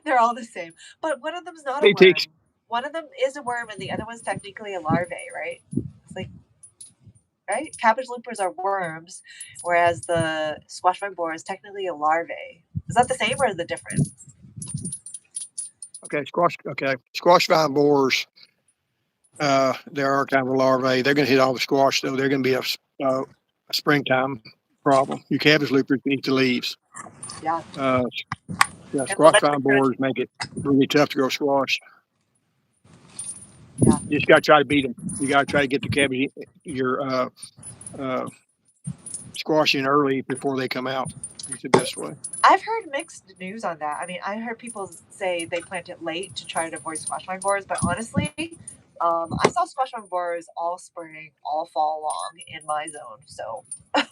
S1: They're all the same, but one of them's not a
S2: them.
S1: worm. One of them is a worm, and the other one's technically a larvae, right? It's like right? Cabbage loopers are worms, whereas the squash vine borer is technically a larvae. Is that the same or the different?
S2: Okay, squash vine borers. They are kind of a larvae. They're going to hit all the squash, though. They're going to be a springtime problem. Your cabbage loopers eat the leaves.
S1: Yeah.
S2: Uh, yeah,
S1: And they'll
S2: squash
S1: let
S2: vine
S1: you.
S2: borers make it really tough to grow squash.
S1: Yeah.
S2: You just got to try to beat them. You got to try to get the cabbage, your uh, squash in early before they come out. It's the best way.
S1: I've heard mixed news on that. I mean, I heard people say they plant it late to try to avoid squash vine borers, but honestly, I saw squash vine borers all spring, all fall long in my zone. So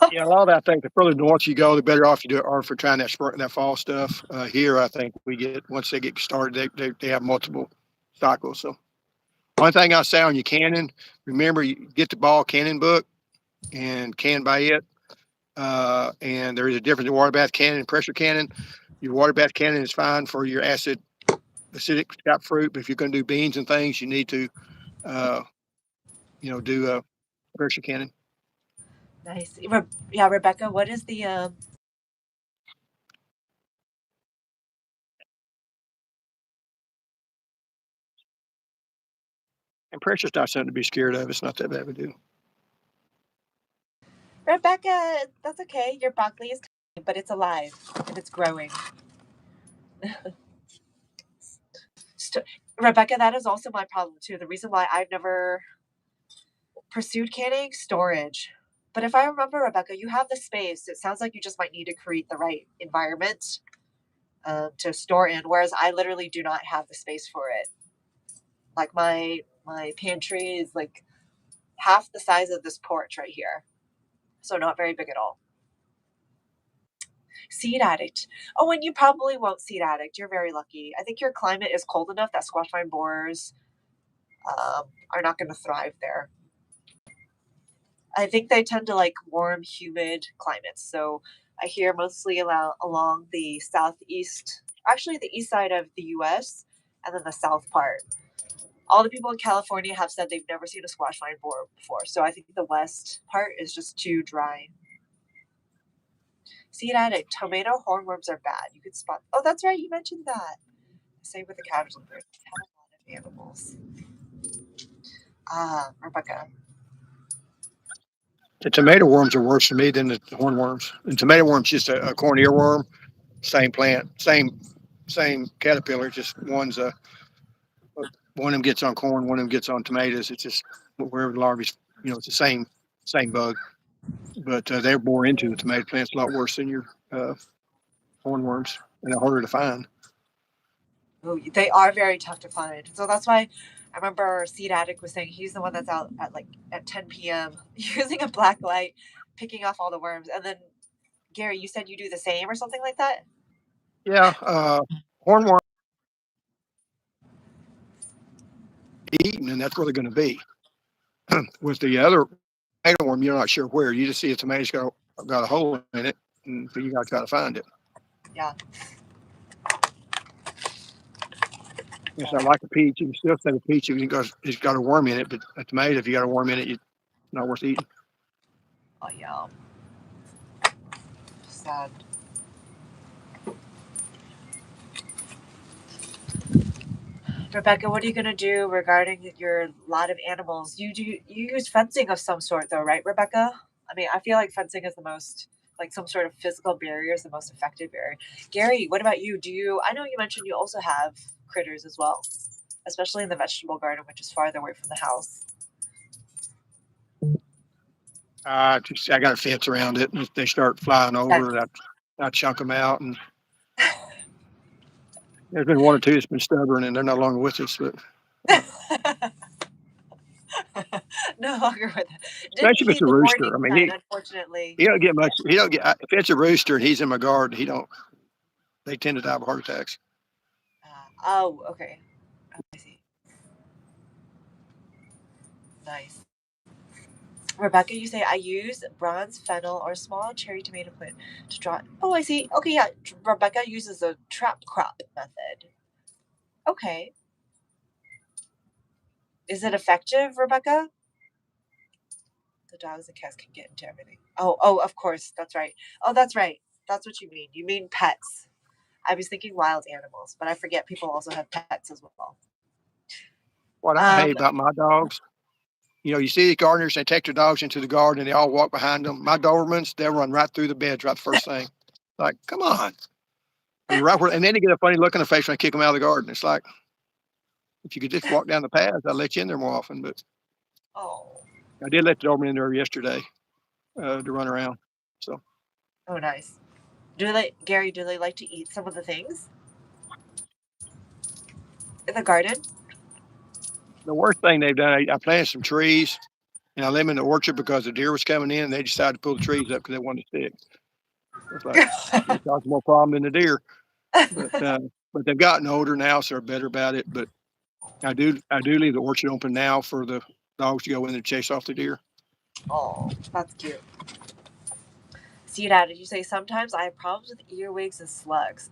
S2: Yeah, a lot of that, I think the further north you go, the better off you do are for trying that fall stuff. Here, I think we get once they get started, they have multiple cycles. So one thing I'll say on your cannon, remember you get the ball cannon book and can by it. And there is a difference in water bath cannon and pressure cannon. Your water bath cannon is fine for your acidic scout fruit, but if you're going to do beans and things, you need to, uh, do a pressure cannon.
S1: nice. Yeah, Rebecca, what is the
S2: And pressure's not something to be scared of. It's not that bad of a deal.
S1: Rebecca? That's okay. Your broccoli is tiny, but it's alive and it's growing. St- Rebecca, that is also my problem too. The reason why I've never pursued canning storage. But if I remember, Rebecca, you have the space. It sounds like you just might need to create the right environment to store in. Whereas I literally do not have the space for it. Like my pantry is like half the size of this porch right here, so not very big at all. Seed addict. Oh, and you probably won't seed addict. You're very lucky. I think your climate is cold enough that squash vine borers are not going to thrive there. I think they tend to like warm, humid climates. So I hear mostly along the southeast, actually the east side of the U.S. and then the south part. All the people in California have said they've never seen a squash vine borer before. So I think the west part is just too dry. Seed addict. Tomato hornworms are bad. You could spot. Oh, that's right. You mentioned that. Same with the cabbage loopers. Have a lot of animals. Ah, Rebecca.
S2: The tomato worms are worse for me than the hornworms. And tomato worms just a corn earworm, same plant, same caterpillar. Just one of them gets on corn, one of them gets on tomatoes. It's just wherever the larvae, it's the same bug. But they're more into the tomato plants a lot worse than your hornworms, and they're harder to find.
S1: Oh, they are very tough to find. So that's why I remember Seed Addict was saying he's the one that's out at like at 10 p.m. using a black light, picking off all the worms. And then Gary, you said you do the same or something like that?
S2: Yeah, hornworm eaten, and that's where they're going to be. With the other tomato worm, you're not sure where. You just see a tomato's got a hole in it, and so you got to try to find it.
S1: Yeah.
S2: It's not like a peach. You can still say a peach it's got a worm in it, but a tomato, if you got a worm in it, it's not worth eating.
S1: Oh yeah. Sad. Rebecca, what are you gonna do regarding your lot of animals? You use fencing of some sort though, right, Rebecca? I mean, I feel like fencing is the most like some sort of physical barrier is the most effective barrier. Gary, what about you? I know you mentioned you also have critters as well, especially in the vegetable garden, which is farther away from the house.
S2: I got a fence around it, and if they start flying
S1: Yeah.
S2: over, I chunk them out. And there's been one or two that's been stubborn, and they're no longer with us. But
S1: No longer with it. Didn't
S2: especially if it's
S1: feed
S2: a
S1: the morning
S2: rooster. I mean,
S1: kind, unfortunately.
S2: he don't get much. He don't get if it's a rooster and he's in my garden. He don't. They tend to die of heart attacks.
S1: Oh, okay. Oh, I see. Nice. Rebecca, you say I use bronze fennel or small cherry tomato plant to draw. Oh, I see. Okay, yeah. Rebecca uses the trap crop method. Okay. Is it effective, Rebecca? The dogs and cats can get into everything. Oh, of course. That's right. Oh, that's right. That's what you mean. You mean pets. I was thinking wild animals, but I forget people also have pets as well.
S2: What I
S1: Um,
S2: hate about my dogs, you see the gardeners, they take their dogs into the garden and they all walk behind them. My Dobermans, they'll run right through the beds right the first thing. Like, come on. I mean, right where, and then they get a funny look on their face when I kick them out of the garden. It's like, if you could just walk down the path, I'd let you in there more often. But
S1: oh,
S2: I did let the Doberman in there yesterday to run around. So
S1: oh, nice. Gary? Do they like to eat some of the things in the garden?
S2: the worst thing they've done, I planted some trees and I let them in the orchard because the deer was coming in and they decided to pull the trees up because they wanted to stick. It's like, it caused more problem than the deer. But they've gotten older now, so they're better about it. But I do leave the orchard open now for the dogs to go in and chase off the deer.
S1: Oh, that's cute. See, Dad, did you say sometimes I have problems with earwigs and slugs?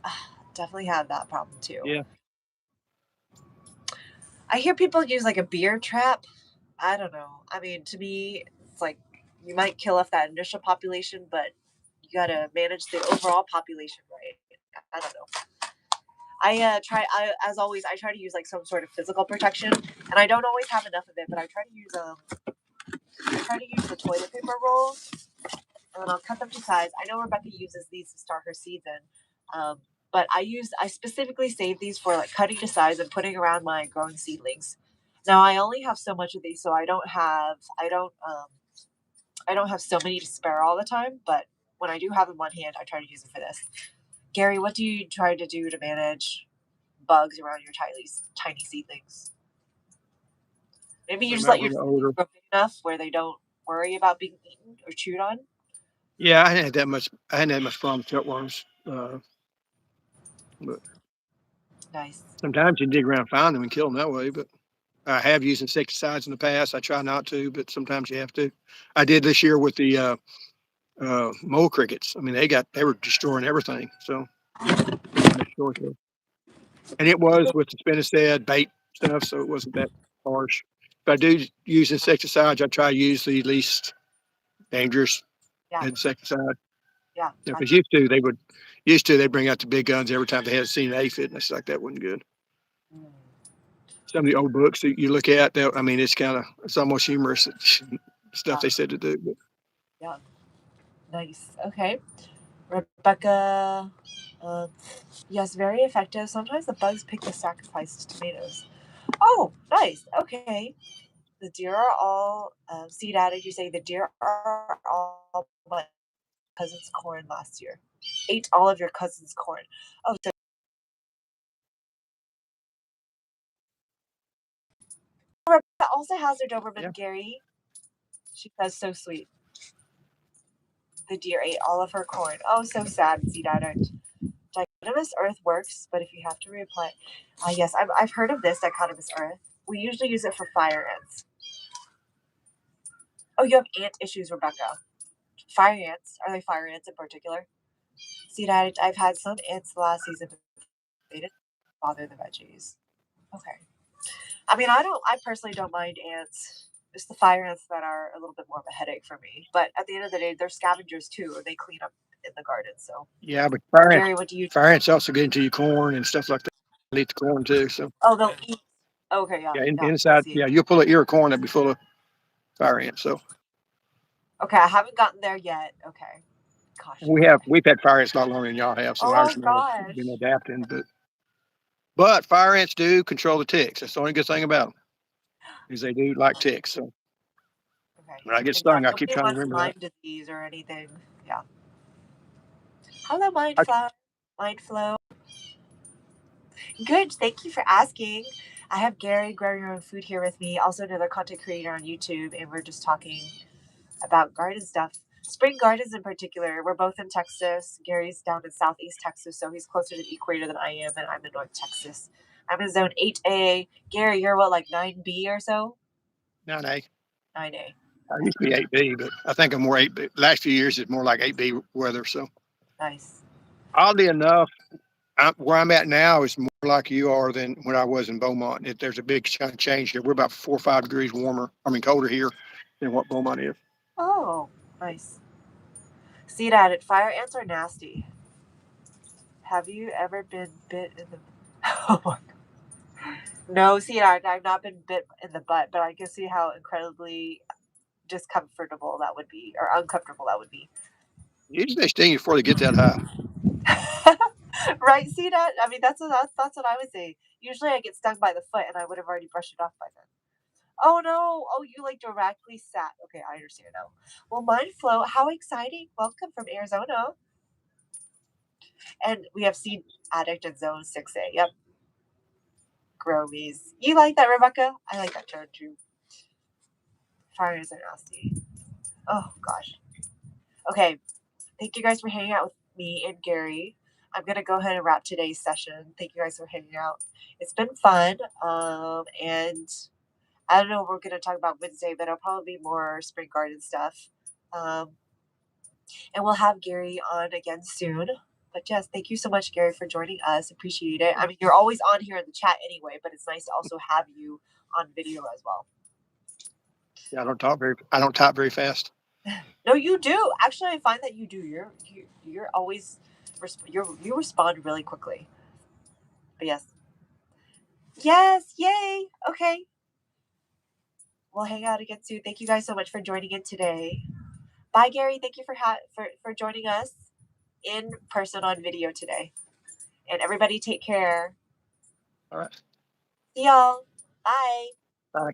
S1: Definitely have that problem too.
S2: Yeah.
S1: I hear people use like a beer trap. I don't know. I mean, to me, it's like you might kill off that initial population, but you gotta manage the overall population, right? I don't know. As always, I try to use like some sort of physical protection, and I don't always have enough of it. But I try to use the toilet paper rolls, and then I'll cut them to size. I know Rebecca uses these to start her season, but I specifically save these for like cutting to size and putting around my grown seedlings. Now I only have so much of these, so I don't have so many to spare all the time. But when I do have them on hand, I try to use them for this. Gary, what do you try to do to manage bugs around your tiny seedlings? Maybe you just let
S2: Remember
S1: your
S2: the
S1: seedlings
S2: odor.
S1: grow big enough where they don't worry about being eaten or chewed on.
S2: Yeah, I hadn't had that much. I hadn't had much problem with cutworms. But
S1: Nice.
S2: sometimes you dig around, find them, and kill them that way. But I have used insecticides in the past. I try not to, but sometimes you have to. I did this year with the mole crickets. I mean, they were destroying everything. So I made sure to. And it was with the spinosad bait stuff, so it wasn't that harsh. If I do use insecticides, I try to use the least dangerous
S1: Yeah,
S2: insecticide.
S1: yeah.
S2: Because used to they bring out the big guns every time they had seen an aphid, and it's like that wasn't good.
S1: Mm.
S2: Some of the old books that you look at, I mean, it's almost humorous stuff
S1: Yeah,
S2: they said to do. But
S1: yeah. Nice. Okay. Rebecca, uh, yes, very effective. Sometimes the bugs pick the sacrificed tomatoes. Oh, nice. Okay. The deer are all, seed addict, you say the deer are all my cousin's corn last year. Ate all of your cousin's corn. Oh, so Rebecca also has her
S2: yeah,
S1: Doberman, Gary. She says so sweet. The deer ate all of her corn. Oh, so sad, seed addict. Dichotomous earth works, but if you have to reapply, yes, I've heard of this dichotomous earth. We usually use it for fire ants. Oh, you have ant issues, Rebecca. Fire ants. Are they fire ants in particular? See, I've had some ants the last season, but they didn't bother the veggies. Okay. I mean, I personally don't mind ants. It's the fire ants that are a little bit more of a headache for me. But at the end of the day, they're scavengers too, or they clean up in the garden. So,
S2: yeah, but fire ants,
S1: Gary, what do you?
S2: fire ants also get into your corn and stuff like that. They eat the corn too. So
S1: Oh, they'll eat. Okay, yeah,
S2: yeah,
S1: yeah, I
S2: inside,
S1: see.
S2: yeah, you'll pull an ear of corn that'll be full of fire ants. So
S1: Okay, I haven't gotten there yet. Okay. Gosh. Okay.
S2: we've had fire ants a lot longer than y'all have, so ours
S1: Oh
S2: have been
S1: gosh.
S2: adapting. But fire ants do control the ticks. That's the only good thing about them is they do like ticks. So
S1: Okay.
S2: when I get
S1: And yeah,
S2: stung, I keep
S1: nobody
S2: trying to
S1: wants
S2: remember that.
S1: Lyme disease or anything. Yeah. Hello, Mind
S2: I,
S1: Flower. Mind Flow. Good. Thank you for asking. I have Gary, Grow Your Own Food, here with me, also another content creator on YouTube, and we're just talking about garden stuff. Spring gardens in particular. We're both in Texas. Gary's down in southeast Texas, so he's closer to the equator than I am, and I'm in North Texas. I'm in zone 8A. Gary, you're what, like 9B or so?
S2: 9A.
S1: 9A.
S2: I used to be 8B, but I think I'm more 8B. Last few years, it's more like 8B weather. So,
S1: Nice.
S2: oddly enough, where I'm at now is more like you are than when I was in Beaumont. There's a big change here. We're about 4 or 5 degrees warmer, colder here than what Beaumont is.
S1: Oh, nice. Seed added. Fire ants are nasty. Have you ever been bit in the... Oh my God. No, see, I've not been bit in the butt, but I can see how incredibly discomfortable that would be, or uncomfortable that would be.
S2: Usually they sting you before they get that high.
S1: Right? See that? I mean, that's what I would say. Usually I get stung by the foot and I would have already brushed it off by then. Oh no. Oh, you like directly sat. Okay, I understand now. Well, Mind Flow, how exciting. Welcome from Arizona. And we have Seed Addict in Zone 6A. Yep. Growies. You like that, Rebecca? I like that term too. Fires are nasty. Oh gosh. Okay. Thank you guys for hanging out with me and Gary. I'm gonna go ahead and wrap today's session. Thank you guys for hanging out. It's been fun. And I don't know what we're gonna talk about Wednesday, but it'll probably be more spring garden stuff. Um, and we'll have Gary on again soon. But yes, thank you so much, Gary, for joining us. Appreciate it. I mean, you're always on here in the chat anyway, but it's nice to also have you on video as well.
S2: Yeah, I don't talk very fast.
S1: No, you do. Actually, I find that you do. You're always you respond really quickly. But yes, yes, yay. Okay, we'll hang out again soon. Thank you guys so much for joining in today. Bye, Gary. Thank you for joining us in person on video today. And everybody, take care.
S2: All right.
S1: See y'all. Bye.
S2: Bye.